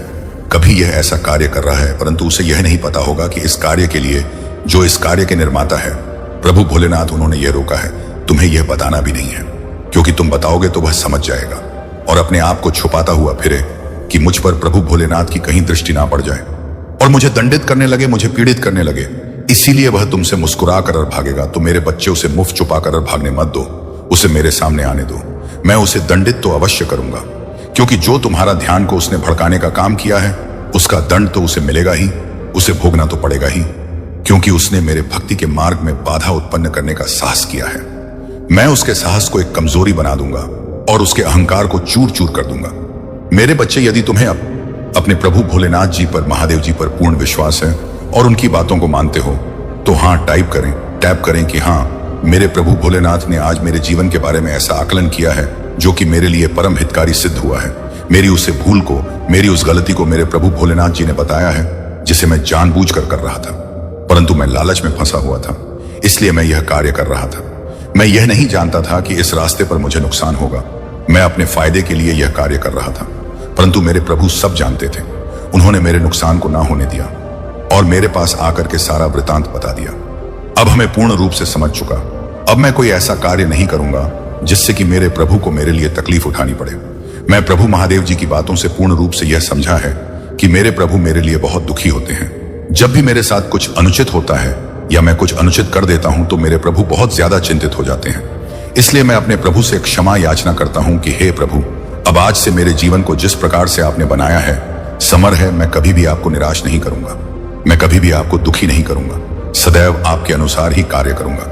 Speaker 1: कभी यह ऐसा कार्य कर रहा है, परंतु उसे यह नहीं पता होगा कि इस कार्य के लिए जो इस कार्य के निर्माता है प्रभु भोलेनाथ, उन्होंने यह रोका है। तुम्हें यह बताना भी नहीं है, क्योंकि तुम बताओगे तो वह समझ जाएगा और अपने आप को छुपाता हुआ फिरे कि मुझ पर प्रभु भोलेनाथ की कहीं दृष्टि ना पड़ जाए और मुझे दंडित करने लगे, मुझे पीड़ित करने लगे। इसीलिए वह तुमसे मुस्कुरा कर भागेगा। तो मेरे बच्चे, उसे मुफ्त छुपा कर भागने मत दो, उसे मेरे सामने आने दो। मैं उसे दंडित तो अवश्य करूंगा, क्योंकि जो तुम्हारा ध्यान को उसने भड़काने का काम किया है उसका दंड तो उसे मिलेगा ही, उसे भोगना तो पड़ेगा ही, क्योंकि उसने मेरे भक्ति के मार्ग में बाधा उत्पन्न करने का साहस किया है। मैं उसके साहस को एक कमजोरी बना दूंगा और उसके अहंकार को चूर चूर कर दूंगा। मेरे बच्चे, यदि तुम्हें अपने प्रभु भोलेनाथ जी पर, महादेव जी पर पूर्ण विश्वास है और उनकी बातों को मानते हो, तो हाँ टैप करें कि हाँ, मेरे प्रभु भोलेनाथ ने आज मेरे जीवन के बारे में ऐसा आकलन किया है जो कि मेरे लिए परम हितकारी सिद्ध हुआ है। मेरी उसे भूल को, मेरी उस गलती को मेरे प्रभु भोलेनाथ जी ने बताया है, जिसे मैं जानबूझकर कर रहा था, परंतु मैं लालच में फंसा हुआ था, इसलिए मैं यह कार्य कर रहा था। मैं यह नहीं जानता था कि इस रास्ते पर मुझे नुकसान होगा। मैं अपने फायदे के लिए यह कार्य कर रहा था, परंतु मेरे प्रभु सब जानते थे। उन्होंने मेरे नुकसान को ना होने दिया और मेरे पास आकर के सारा वृतांत बता दिया। अब हमें पूर्ण रूप से समझ चुका। अब मैं कोई ऐसा कार्य नहीं करूंगा जिससे कि मेरे प्रभु को मेरे लिए तकलीफ उठानी पड़े। मैं प्रभु महादेव जी की बातों से पूर्ण रूप से यह समझा है कि मेरे प्रभु मेरे लिए बहुत दुखी होते हैं। जब भी मेरे साथ कुछ अनुचित होता है या मैं कुछ अनुचित कर देता हूं तो मेरे प्रभु बहुत ज्यादा चिंतित हो जाते हैं। इसलिए मैं अपने प्रभु से क्षमा याचना करता हूं कि हे प्रभु, अब आज से मेरे जीवन को जिस प्रकार से आपने बनाया है, समर है, मैं कभी भी आपको निराश नहीं करूंगा, मैं कभी भी आपको दुखी नहीं करूंगा, सदैव आपके अनुसार ही कार्य करूंगा।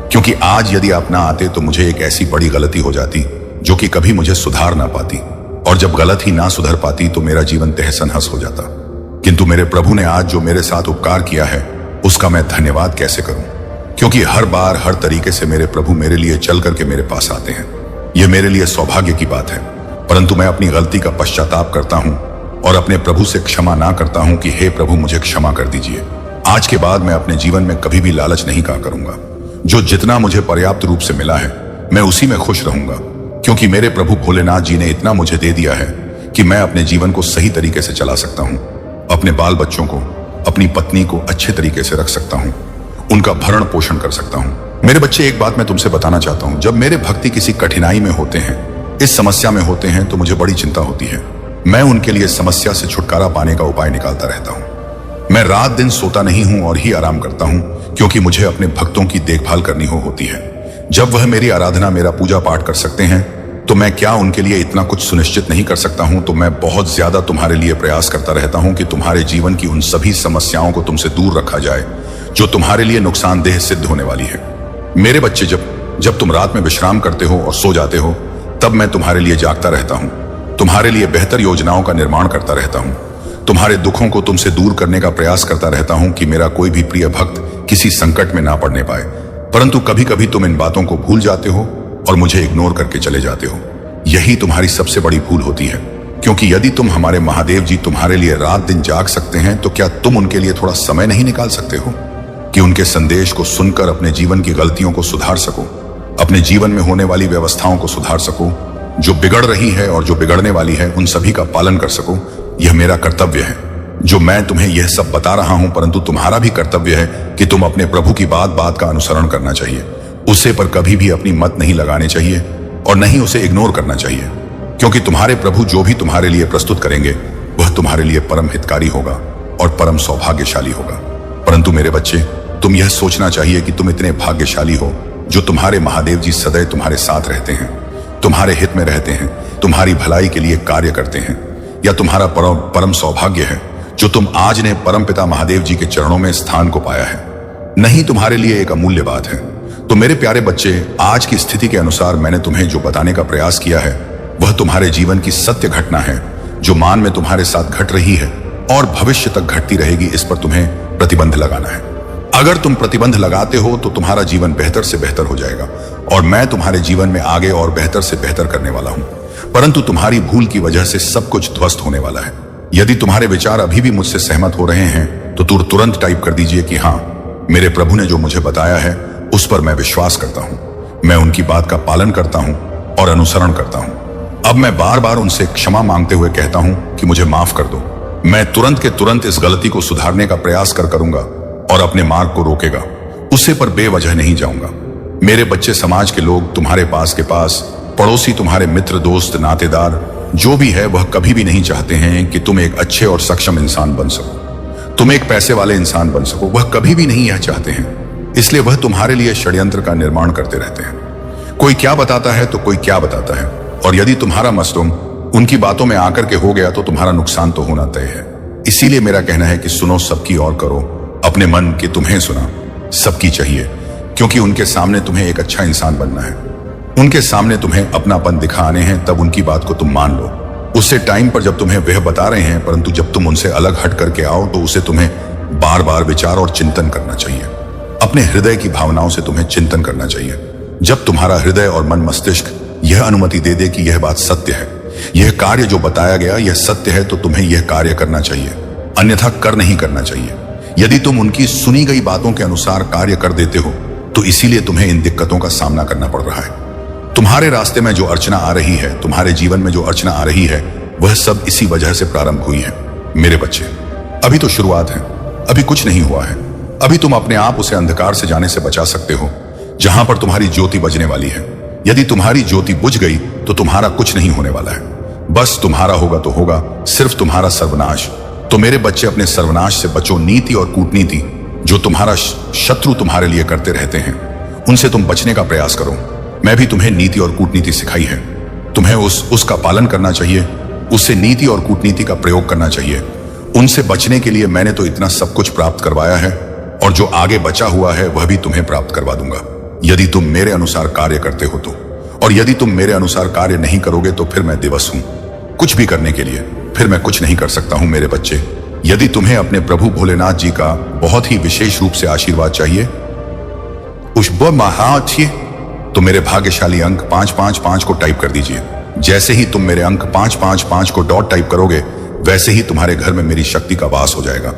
Speaker 1: क्योंकि आज यदि आप ना आते तो मुझे एक ऐसी बड़ी गलती हो जाती जो कि कभी मुझे सुधार ना पाती, और जब गलत ही ना सुधर पाती तो मेरा जीवन तहस नहस हो जाता। किंतु मेरे प्रभु ने आज जो मेरे साथ उपकार किया है उसका मैं धन्यवाद कैसे करूं, क्योंकि हर बार हर तरीके से मेरे प्रभु मेरे लिए चल करके मेरे पास आते हैं। यह मेरे लिए सौभाग्य की बात है, परंतु मैं अपनी गलती का पश्चाताप करता हूं और अपने प्रभु से क्षमा ना करता हूं कि हे प्रभु, मुझे क्षमा कर दीजिए। आज के बाद मैं अपने जीवन में कभी भी लालच नहीं करूंगा। जो जितना मुझे पर्याप्त रूप से मिला है मैं उसी में खुश रहूंगा, क्योंकि मेरे प्रभु भोलेनाथ जी ने इतना मुझे दे दिया है कि मैं अपने जीवन को सही तरीके से चला सकता हूं, अपने बाल बच्चों को, अपनी पत्नी को अच्छे तरीके से रख सकता हूं, उनका भरण पोषण कर सकता हूं। मेरे बच्चे, एक बात मैं तुमसे बताना चाहता हूं, जब मेरे भक्ति किसी कठिनाई में होते हैं, इस समस्या में होते हैं, तो मुझे बड़ी चिंता होती है। मैं उनके लिए समस्या से छुटकारा पाने का उपाय निकालता रहता हूं। मैं रात दिन सोता नहीं हूं और ही आराम करता हूं, क्योंकि मुझे अपने भक्तों की देखभाल करनी होती है। जब वह मेरी आराधना, मेरा पूजा पाठ कर सकते हैं, तो मैं क्या उनके लिए इतना कुछ सुनिश्चित नहीं कर सकता हूं? तो मैं बहुत ज्यादा तुम्हारे लिए प्रयास करता रहता हूं कि तुम्हारे जीवन की उन सभी समस्याओं को तुमसे दूर रखा जाए जो तुम्हारे लिए नुकसानदेह सिद्ध होने वाली है। मेरे बच्चे, जब तुम रात में विश्राम करते हो और सो जाते हो, तब मैं तुम्हारे लिए जागता रहता हूं, तुम्हारे लिए बेहतर योजनाओं का निर्माण करता रहता हूं, तुम्हारे दुखों को तुमसे दूर करने का प्रयास करता रहता हूं कि मेरा कोई भी प्रिय भक्त किसी संकट में ना पड़ने पाए। परंतु कभी कभी तुम इन बातों को भूल जाते हो और मुझे इग्नोर करके चले जाते हो। यही तुम्हारी सबसे बड़ी भूल होती है, क्योंकि यदि तुम, हमारे महादेव जी, तुम्हारे लिए रात दिन जाग सकते हैं, तो क्या तुम उनके लिए थोड़ा समय नहीं निकाल सकते हो कि उनके संदेश को सुनकर अपने जीवन की गलतियों को सुधार सको, अपने जीवन में होने वाली व्यवस्थाओं को सुधार सको, जो बिगड़ रही है और जो बिगड़ने वाली है उन सभी का पालन कर सको। यह मेरा कर्तव्य है जो मैं तुम्हें यह सब बता रहा हूं, परंतु तुम्हारा भी कर्तव्य है कि तुम अपने प्रभु की बात बात का अनुसरण करना चाहिए। उसे पर कभी भी अपनी मत नहीं लगानी चाहिए और नहीं उसे इग्नोर करना चाहिए, क्योंकि तुम्हारे प्रभु जो भी तुम्हारे लिए प्रस्तुत करेंगे वह तुम्हारे लिए परम हितकारी होगा और परम सौभाग्यशाली होगा। परंतु मेरे बच्चे, तुम यह सोचना चाहिए कि तुम इतने भाग्यशाली हो जो तुम्हारे महादेव जी सदैव तुम्हारे साथ रहते हैं, तुम्हारे हित में रहते हैं, तुम्हारी भलाई के लिए कार्य करते हैं। या तुम्हारा परम सौभाग्य है जो तुम आज ने परम पिता महादेव जी के चरणों में स्थान को पाया है। नहीं, तुम्हारे लिए एक अमूल्य बात है। तो मेरे प्यारे बच्चे, आज की स्थिति के अनुसार मैंने तुम्हें जो बताने का प्रयास किया है वह तुम्हारे जीवन की सत्य घटना है, जो मान में तुम्हारे साथ घट रही है और भविष्य तक घटती रहेगी। इस पर तुम्हें प्रतिबंध लगाना है। अगर तुम प्रतिबंध लगाते हो तो तुम्हारा जीवन बेहतर से बेहतर हो जाएगा और मैं तुम्हारे जीवन में आगे और बेहतर से बेहतर करने वाला हूं। परंतु तुम्हारी भूल की वजह से सब कुछ ध्वस्त होने वाला है। यदि तुम्हारे विचार अभी भी मुझसे सहमत हो रहे हैं तो तुरंत टाइप कर दीजिए कि हाँ, मेरे प्रभु ने जो मुझे बताया है उस पर मैं विश्वास करता हूं, मैं उनकी बात का पालन करता हूं और अनुसरण करता हूं। अब मैं बार बार उनसे क्षमा मांगते हुए कहता हूं कि मुझे माफ कर दो। मैं तुरंत के तुरंत इस गलती को सुधारने का प्रयास करूंगा और अपने मार्ग को रोकेगा, उससे पर बेवजह नहीं जाऊंगा। मेरे बच्चे, समाज के लोग, तुम्हारे पास के पास, पड़ोसी, तुम्हारे मित्र, दोस्त, नातेदार जो भी है, वह कभी भी नहीं चाहते हैं कि तुम एक अच्छे और सक्षम इंसान बन सको, तुम एक पैसे वाले इंसान बन सको। वह कभी भी नहीं यह चाहते हैं, इसलिए वह तुम्हारे लिए षड्यंत्र का निर्माण करते रहते हैं। कोई क्या बताता है तो कोई क्या बताता है, और यदि तुम्हारा मसलूम उनकी बातों में आकर के हो गया तो तुम्हारा नुकसान तो होना तय है। इसीलिए मेरा कहना है कि सुनो सबकी और करो अपने मन की। तुम्हें सुना सबकी चाहिए, क्योंकि उनके सामने तुम्हें एक अच्छा इंसान बनना है, उनके सामने तुम्हें अपनापन दिखाने हैं, तब उनकी बात को तुम मान लो। उससे टाइम पर जब तुम्हें वह बता रहे हैं, परंतु जब तुम उनसे अलग हट करके आओ तो उसे तुम्हें बार बार विचार और चिंतन करना चाहिए। अपने हृदय की भावनाओं से तुम्हें चिंतन करना चाहिए। जब तुम्हारा हृदय और मन मस्तिष्क यह अनुमति दे दे कि यह बात सत्य है, यह कार्य जो बताया गया यह सत्य है, तो तुम्हें यह कार्य करना चाहिए, अन्यथा कर नहीं करना चाहिए। यदि तुम उनकी सुनी गई बातों के अनुसार कार्य कर देते हो तो इसीलिए तुम्हें इन दिक्कतों का सामना करना पड़ रहा है। तुम्हारे रास्ते में जो अर्चना आ रही है, तुम्हारे जीवन में जो अर्चना आ रही है, वह सब इसी वजह से प्रारंभ हुई है। मेरे बच्चे, अभी तो शुरुआत है, अभी कुछ नहीं हुआ है। अभी तुम अपने आप उसे अंधकार से जाने से बचा सकते हो जहां पर तुम्हारी ज्योति बजने वाली है। यदि तुम्हारी ज्योति बुझ गई तो तुम्हारा कुछ नहीं होने वाला है, बस तुम्हारा होगा तो होगा सिर्फ तुम्हारा सर्वनाश। तो मेरे बच्चे, अपने सर्वनाश से बचो। नीति और कूटनीति जो तुम्हारा शत्रु तुम्हारे लिए करते रहते हैं, उनसे तुम बचने का प्रयास करो। मैं भी तुम्हें नीति और कूटनीति सिखाई है। तुम्हें उसका पालन करना चाहिए, उससे नीति और कूटनीति का प्रयोग करना चाहिए। उनसे बचने के लिए मैंने तो इतना सब कुछ प्राप्त करवाया है, और जो आगे बचा हुआ है वह भी तुम्हें प्राप्त करवा दूंगा, यदि तुम मेरे अनुसार कार्य करते हो तो। और यदि तुम मेरे अनुसार कार्य नहीं करोगे तो फिर मैं दिवस हूं कुछ भी करने के लिए, फिर मैं कुछ नहीं कर सकता हूं। मेरे बच्चे, यदि तुम्हें अपने प्रभु भोलेनाथ जी का बहुत ही विशेष रूप से आशीर्वाद चाहिए, तो मेरे भाग्यशाली अंक 555 को टाइप कर दीजिए। जैसे ही तुम मेरे अंक 555 को डॉट टाइप करोगे, वैसे ही तुम्हारे घर में मेरी शक्ति का वास हो जाएगा।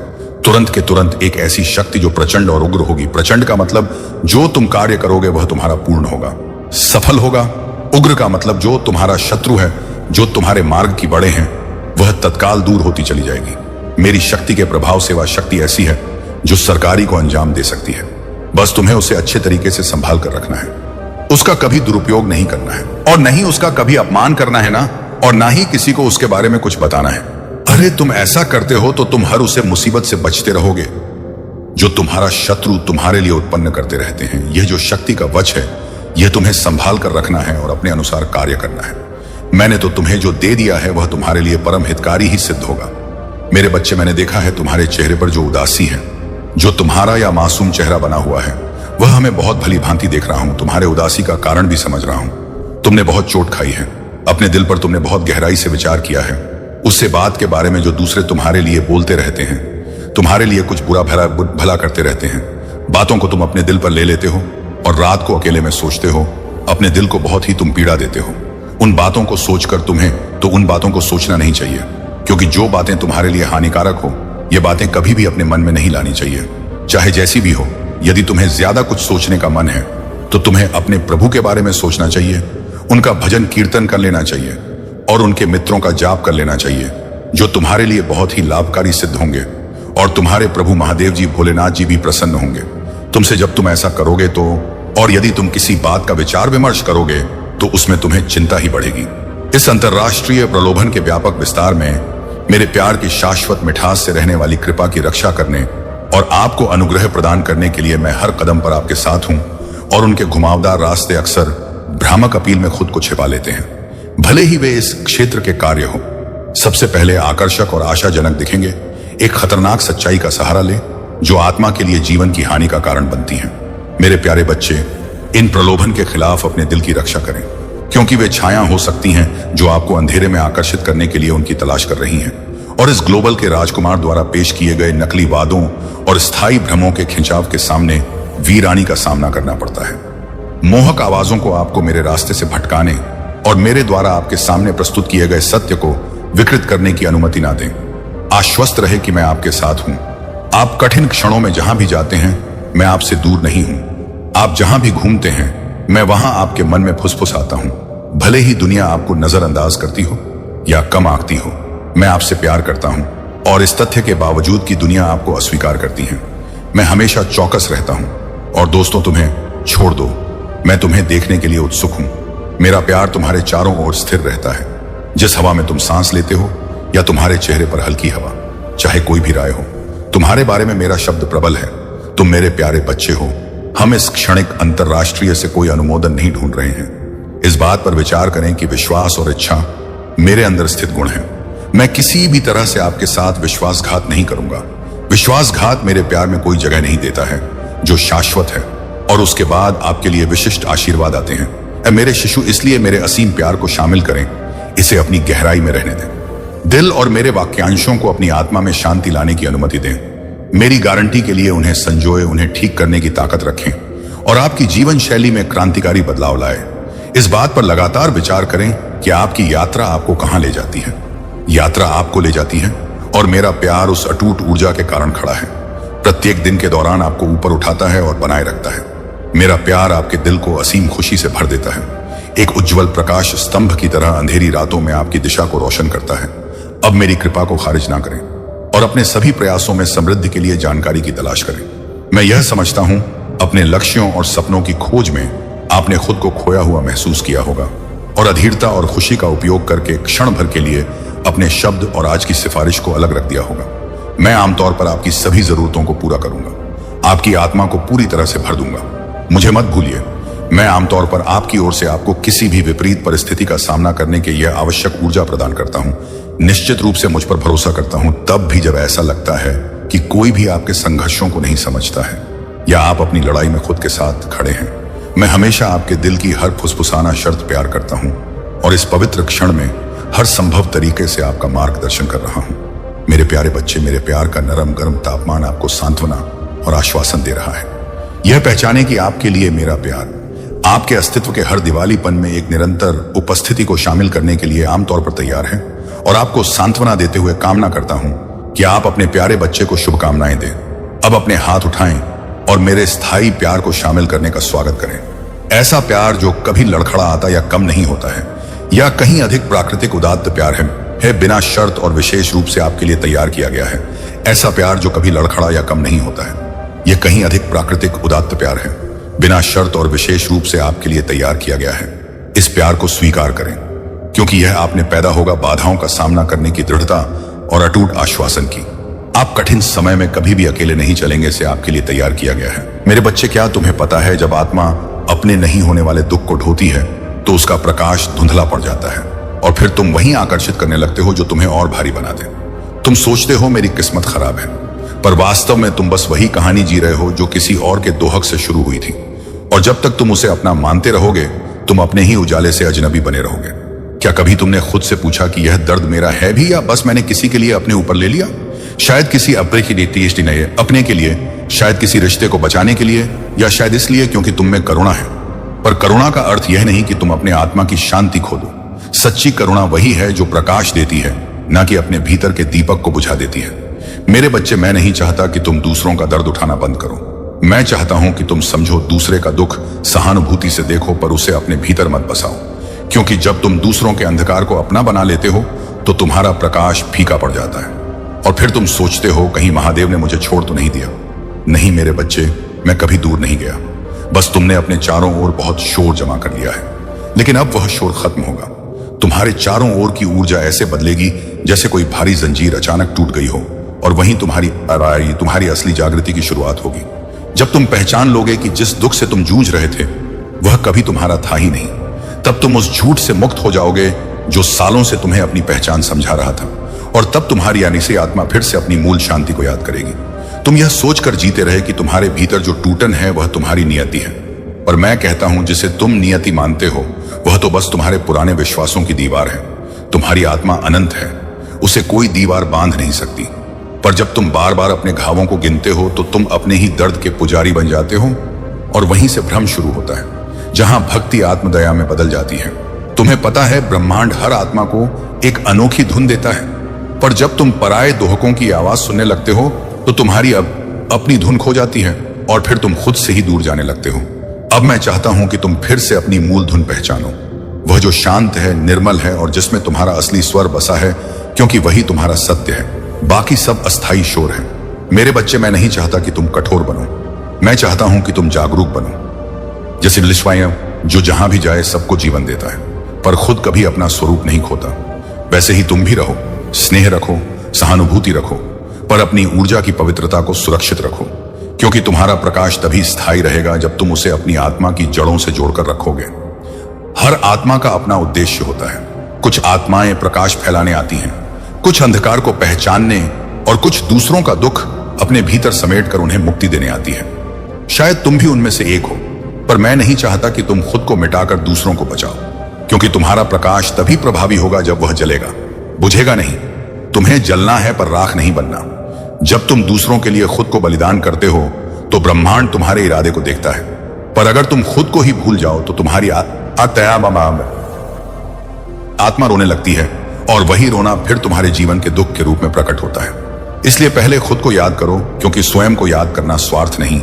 Speaker 1: तुरंत के तुरंत एक ऐसी शक्ति जो प्रचंड और उग्र होगी। प्रचंड का मतलब जो तुम कार्य करोगे वह तुम्हारा पूर्ण होगा, सफल होगा। उग्र का मतलब जो तुम्हारा शत्रु है, जो तुम्हारे मार्ग की बड़े हैं, वह तत्काल दूर होती चली जाएगी। मेरी शक्ति के प्रभाव से वह शक्ति ऐसी है जो सरकारी को अंजाम दे सकती है। बस तुम्हें उसे अच्छे तरीके से संभाल कर रखना है, उसका कभी दुरुपयोग नहीं करना है, और न ही उसका कभी अपमान करना है ना, और ना ही किसी को उसके बारे में कुछ बताना है। अरे तुम ऐसा करते हो तो तुम हर उसे मुसीबत से बचते रहोगे जो तुम्हारा शत्रु तुम्हारे लिए उत्पन्न करते रहते हैं। यह जो शक्ति का वश है, यह तुम्हें संभाल कर रखना है और अपने अनुसार कार्य करना है। मैंने तो तुम्हें जो दे दिया है वह तुम्हारे लिए परम हितकारी ही सिद्ध होगा। मेरे बच्चे, मैंने देखा है तुम्हारे चेहरे पर जो उदासी है, जो तुम्हारा या मासूम चेहरा बना हुआ है, वह हमें बहुत भली भांति देख रहा हूं। तुम्हारे उदासी का कारण भी समझ रहा हूं। तुमने बहुत चोट खाई है, अपने दिल पर तुमने बहुत गहराई से विचार किया है। उससे बात के बारे में जो दूसरे तुम्हारे लिए बोलते रहते हैं, तुम्हारे लिए कुछ बुरा भला करते रहते हैं, बातों को तुम अपने दिल पर ले लेते हो और रात को अकेले में सोचते हो। अपने दिल को बहुत ही तुम पीड़ा देते हो। उन बातों को सोचकर तुम्हें तो उन बातों को सोचना नहीं चाहिए, क्योंकि जो बातें तुम्हारे लिए हानिकारक हो, ये बातें कभी भी अपने मन में नहीं लानी चाहिए, चाहे जैसी भी हो। यदि तुम्हें ज्यादा कुछ सोचने का मन है तो तुम्हें अपने प्रभु के बारे में सोचना चाहिए, उनका भजन कीर्तन कर लेना चाहिए और उनके मित्रों का जाप कर लेना चाहिए, जो तुम्हारे लिए बहुत ही लाभकारी सिद्ध होंगे। और तुम्हारे प्रभु महादेव जी, भोलेनाथ जी भी प्रसन्न होंगे तुमसे जब तुम ऐसा करोगे तो। और यदि तुम किसी बात का विचार विमर्श करोगे तो उसमें तुम्हें चिंता ही बढ़ेगी। इस अंतर्राष्ट्रीय प्रलोभन के व्यापक विस्तार में मेरे प्यार की शाश्वत मिठास से रहने वाली कृपा की रक्षा करने और आपको अनुग्रह प्रदान करने के लिए मैं हर कदम पर आपके साथ हूं। और उनके घुमावदार रास्ते अक्सर भ्रामक अपील में खुद को छिपा लेते हैं, भले ही वे इस क्षेत्र के कार्य हो। सबसे पहले आकर्षक और आशाजनक दिखेंगे। एक खतरनाक सच्चाई का सहारा ले जो आत्मा के लिए जीवन की हानि का कारण बनती है। मेरे प्यारे बच्चे, इन प्रलोभन के खिलाफ अपने दिल की रक्षा करें, क्योंकि वे छाया हो सकती हैं जो आपको अंधेरे में आकर्षित करने के लिए उनकी तलाश कर रही हैं। और इस ग्लोबल के राजकुमार द्वारा पेश किए गए नकली वादों और स्थायी भ्रमों के खिंचाव के सामने वीरानी का सामना करना पड़ता है। मोहक आवाजों को आपको मेरे रास्ते से भटकाने और मेरे द्वारा आपके सामने प्रस्तुत किए गए सत्य को विकृत करने की अनुमति ना दें। आश्वस्त रहे कि मैं आपके साथ हूं। आप कठिन क्षणों में जहां भी जाते हैं, मैं आपसे दूर नहीं हूं। आप जहां भी घूमते हैं, मैं वहां आपके मन में फुसफुसाता हूं। भले ही दुनिया आपको नजरअंदाज करती हो या कम आंकती हो, मैं आपसे प्यार करता हूं। और इस तथ्य के बावजूद कि दुनिया आपको अस्वीकार करती है, मैं हमेशा चौकस रहता हूं। और दोस्तों, तुम्हें छोड़ दो, मैं तुम्हें देखने के लिए उत्सुक हूं। मेरा प्यार तुम्हारे चारों ओर स्थिर रहता है। जिस हवा में तुम सांस लेते हो या तुम्हारे चेहरे पर हल्की हवा, चाहे कोई भी राय हो, तुम्हारे बारे में मेरा शब्द प्रबल है। तुम मेरे प्यारे बच्चे हो। हम इस क्षणिक अंतरराष्ट्रीय से कोई अनुमोदन नहीं ढूंढ रहे हैं। इस बात पर विचार करें कि विश्वास और इच्छा मेरे अंदर स्थित गुण है। मैं किसी भी तरह से आपके साथ विश्वासघात नहीं करूंगा। विश्वासघात मेरे प्यार में कोई जगह नहीं देता है जो शाश्वत है, और उसके बाद आपके लिए विशिष्ट आशीर्वाद आते हैं। मेरे शिशु, इसलिए मेरे असीम प्यार को शामिल करें, इसे अपनी गहराई में रहने दें। दिल और मेरे वाक्यांशों को अपनी आत्मा में शांति लाने की अनुमति दें। मेरी गारंटी के लिए उन्हें संजोए, उन्हें ठीक करने की ताकत रखें और आपकी जीवन शैली में क्रांतिकारी बदलाव लाए। इस बात पर लगातार विचार करें कि आपकी यात्रा आपको कहां ले जाती है। यात्रा आपको ले जाती है और मेरा प्यार उस अटूट ऊर्जा के कारण खड़ा है। प्रत्येक दिन के दौरान आपको ऊपर उठाता है और बनाए रखता है। मेरा प्यार आपके दिल को असीम खुशी से भर देता है। एक उज्जवल प्रकाश स्तंभ की तरह अंधेरी रातों में आपकी दिशा को रोशन करता है। अब मेरी कृपा को खारिज ना करें और अपने सभी प्रयासों में समृद्धि के लिए जानकारी की तलाश करें। मैं यह समझता हूं, अपने लक्ष्यों और सपनों की खोज में आपने खुद को खोया हुआ महसूस किया होगा और अधीरता और खुशी का उपयोग करके क्षण भर के लिए अपने शब्द और आज की सिफारिश को अलग रख दिया होगा। मैं आमतौर पर आपकी सभी जरूरतों को पूरा करूंगा, आपकी आत्मा को पूरी तरह से भर दूंगा। मुझे मत भूलिए, मैं आमतौर पर आपकी ओर से आपको किसी भी विपरीत परिस्थिति का सामना करने के लिए आवश्यक ऊर्जा प्रदान करता हूं। निश्चित रूप से मुझ पर भरोसा करता हूं तब भी जब ऐसा लगता है कि कोई भी आपके संघर्षों को नहीं समझता है या आप अपनी लड़ाई में खुद के साथ खड़े हैं। मैं हमेशा आपके दिल की हर फुसफुसाना शर्त प्यार करता हूं और इस पवित्र क्षण में हर संभव तरीके से आपका मार्गदर्शन कर रहा हूं। मेरे प्यारे बच्चे, मेरे प्यार का नरम गरम तापमान आपको सांत्वना और आश्वासन दे रहा है। यह पहचाने कि आपके लिए मेरा प्यार आपके अस्तित्व के हर दिवालीपन में एक निरंतर उपस्थिति को शामिल करने के लिए आमतौर पर तैयार है और आपको सांत्वना देते हुए कामना करता हूं कि आप अपने प्यारे बच्चे को शुभकामनाएं दें। अब अपने हाथ उठाएं और मेरे स्थायी प्यार को शामिल करने का स्वागत करें। ऐसा प्यार जो कभी लड़खड़ा आता या कम नहीं होता है या कहीं अधिक प्राकृतिक उदात्त प्यार है बिना शर्त और विशेष रूप से आपके लिए तैयार किया गया है। ऐसा प्यार जो कभी लड़खड़ा या कम नहीं होता है, यह कहीं अधिक प्राकृतिक उदात्त प्यार है, बिना शर्त और विशेष रूप से आपके लिए तैयार किया गया है। इस प्यार को स्वीकार करें क्योंकि यह आपने पैदा होगा बाधाओं का सामना करने की दृढ़ता और अटूट आश्वासन की। आप कठिन समय में कभी भी अकेले नहीं चलेंगे से आपके लिए तैयार किया गया है। मेरे बच्चे, क्या तुम्हें पता है जब आत्मा अपने नहीं होने वाले दुख को ढोती है तो उसका प्रकाश धुंधला पड़ जाता है और फिर तुम वहीं आकर्षित करने लगते हो जो तुम्हें और भारी बना दे। तुम सोचते हो मेरी किस्मत खराब है, पर वास्तव में तुम बस वही कहानी जी रहे हो जो किसी और के दोहक से शुरू हुई थी। और जब तक तुम उसे अपना मानते रहोगे तुम अपने ही उजाले से अजनबी बने रहोगे। क्या कभी तुमने खुद से पूछा कि यह दर्द मेरा है भी या बस मैंने किसी के लिए अपने ऊपर ले लिया? शायद किसी अपने के लिए नहीं, अपने के लिए, शायद किसी रिश्ते को बचाने के लिए, या शायद इसलिए क्योंकि तुम में करुणा है। पर करुणा का अर्थ यह नहीं कि तुम अपने आत्मा की शांति खो दो। सच्ची करुणा वही है जो प्रकाश देती है, ना कि अपने भीतर के दीपक को बुझा देती है। मेरे बच्चे, मैं नहीं चाहता कि तुम दूसरों का दर्द उठाना बंद करो। मैं चाहता हूं कि तुम समझो, दूसरे का दुख सहानुभूति से देखो पर उसे अपने भीतर मत बसाओ, क्योंकि जब तुम दूसरों के अंधकार को अपना बना लेते हो तो तुम्हारा प्रकाश फीका पड़ जाता है और फिर तुम सोचते हो कहीं महादेव ने मुझे छोड़ तो नहीं दिया। नहीं मेरे बच्चे, मैं कभी दूर नहीं गया, बस तुमने अपने चारों ओर बहुत शोर जमा कर लिया है। लेकिन अब वह शोर खत्म होगा। तुम्हारे चारों ओर की ऊर्जा ऐसे बदलेगी जैसे कोई भारी जंजीर अचानक टूट गई हो और वहीं तुम्हारी असली जागृति की शुरुआत होगी। जब तुम पहचान लोगे कि जिस दुख से तुम जूझ रहे थे वह कभी तुम्हारा था ही नहीं, तब तुम उस झूठ से मुक्त हो जाओगे जो सालों से तुम्हें अपनी पहचान समझा रहा था, और तब तुम्हारी यानी से आत्मा फिर से अपनी मूल शांति को याद करेगी। तुम यह सोचकर जीते रहे कि तुम्हारे भीतर जो टूटन है वह तुम्हारी नियति है, और मैं कहता हूं जिसे तुम नियति मानते हो वह तो बस तुम्हारे पुराने विश्वासों की दीवार है। तुम्हारी आत्मा अनंत है, उसे कोई दीवार बांध नहीं सकती। पर जब तुम बार बार अपने घावों को गिनते हो तो तुम अपने ही दर्द के पुजारी बन जाते हो और वहीं से भ्रम शुरू होता है, जहां भक्ति आत्मदया में बदल जाती है। तुम्हें पता है ब्रह्मांड हर आत्मा को एक अनोखी धुन देता है, पर जब तुम पराये दोहकों की आवाज सुनने लगते हो तो तुम्हारी अपनी धुन खो जाती है और फिर तुम खुद से ही दूर जाने लगते हो। अब मैं चाहता हूं कि तुम फिर से अपनी मूल धुन पहचानो, वह जो शांत है, निर्मल है और जिसमें तुम्हारा असली स्वर बसा है, क्योंकि वही तुम्हारा सत्य है। बाकी सब अस्थाई शोर है। मेरे बच्चे, मैं नहीं चाहता कि तुम कठोर बनो, मैं चाहता हूं कि तुम जागरूक बनो। जैसे विश्वायम जो जहां भी जाए सबको जीवन देता है पर खुद कभी अपना स्वरूप नहीं खोता, वैसे ही तुम भी रहो। स्नेह रखो, सहानुभूति रखो, पर अपनी ऊर्जा की पवित्रता को सुरक्षित रखो, क्योंकि तुम्हारा प्रकाश तभी स्थायी रहेगा जब तुम उसे अपनी आत्मा की जड़ों से जोड़कर रखोगे। हर आत्मा का अपना उद्देश्य होता है। कुछ आत्माएं प्रकाश फैलाने आती हैं, कुछ अंधकार को पहचानने और कुछ दूसरों का दुख अपने भीतर समेटकर उन्हें मुक्ति देने आती है। शायद तुम भी उनमें से एक हो, पर मैं नहीं चाहता कि तुम खुद को मिटाकर दूसरों को बचाओ, क्योंकि तुम्हारा प्रकाश तभी प्रभावी होगा जब वह जलेगा, बुझेगा नहीं। तुम्हें जलना है पर राख नहीं बनना। जब तुम दूसरों के लिए खुद को बलिदान करते हो तो ब्रह्मांड तुम्हारे इरादे को देखता है, पर अगर तुम खुद को ही भूल जाओ तो तुम्हारी आत्मा रोने लगती है और वही रोना फिर तुम्हारे जीवन के दुख के रूप में प्रकट होता है। इसलिए पहले खुद को याद करो, क्योंकि स्वयं को याद करना स्वार्थ नहीं,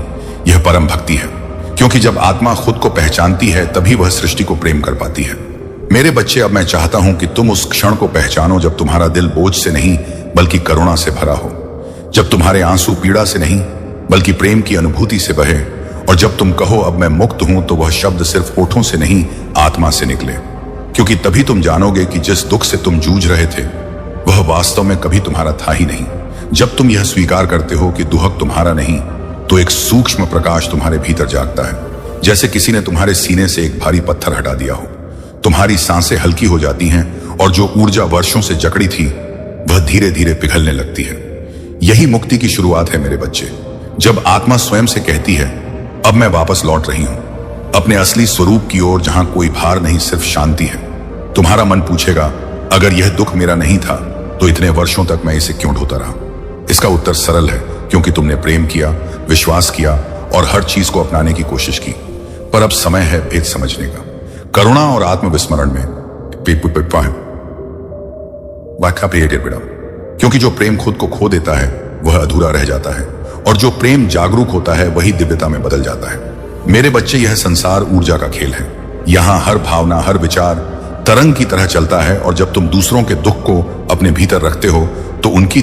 Speaker 1: यह परम भक्ति है। क्योंकि जब आत्मा खुद को पहचानती है तभी वह सृष्टि को प्रेम कर पाती है। मेरे बच्चे, अब मैं चाहता हूं कि तुम उस क्षण को पहचानो जब तुम्हारा दिल बोझ से नहीं बल्कि करुणा से भरा हो, जब तुम्हारे आंसू पीड़ा से नहीं बल्कि प्रेम की अनुभूति से बहे, और जब तुम कहो अब मैं मुक्त हूं तो वह शब्द सिर्फ होठों से नहीं आत्मा से निकले। क्योंकि तभी तुम जानोगे कि जिस दुख से तुम जूझ रहे थे वह वास्तव में कभी तुम्हारा था ही नहीं। जब तुम यह स्वीकार करते हो कि दुहक तुम्हारा नहीं तो एक सूक्ष्म प्रकाश तुम्हारे भीतर जागता है, जैसे किसी ने तुम्हारे सीने से एक भारी पत्थर हटा दिया हो। तुम्हारी सांसें हल्की हो जाती हैं और जो ऊर्जा वर्षों से जकड़ी थी वह धीरे धीरे पिघलने लगती है। यही मुक्ति की शुरुआत है मेरे बच्चे। जब आत्मा स्वयं से कहती है अब मैं वापस लौट रही हूं अपने असली स्वरूप की ओर, जहां कोई भार नहीं, सिर्फ शांति है। तुम्हारा मन पूछेगा अगर यह दुख मेरा नहीं था तो इतने वर्षों तक मैं इसे क्यों ढोता रहा? इसका उत्तर सरल है, क्योंकि तुमने प्रेम किया, विश्वास किया और हर चीज को अपनाने की कोशिश की। पर अब समय है भेद समझने का। करुणा और आत्मविस्मरण में क्योंकि जो प्रेम खुद को खो देता है वह अधूरा रह जाता है, और जो प्रेम जागरूक होता है वही दिव्यता में बदल जाता है। मेरे बच्चे, यह संसार ऊर्जा का खेल है। यहां हर भावना, हर विचार तरंग की तरह चलता है, और जब तुम दूसरों के दुख को अपने भीतर रखते हो तो उनकी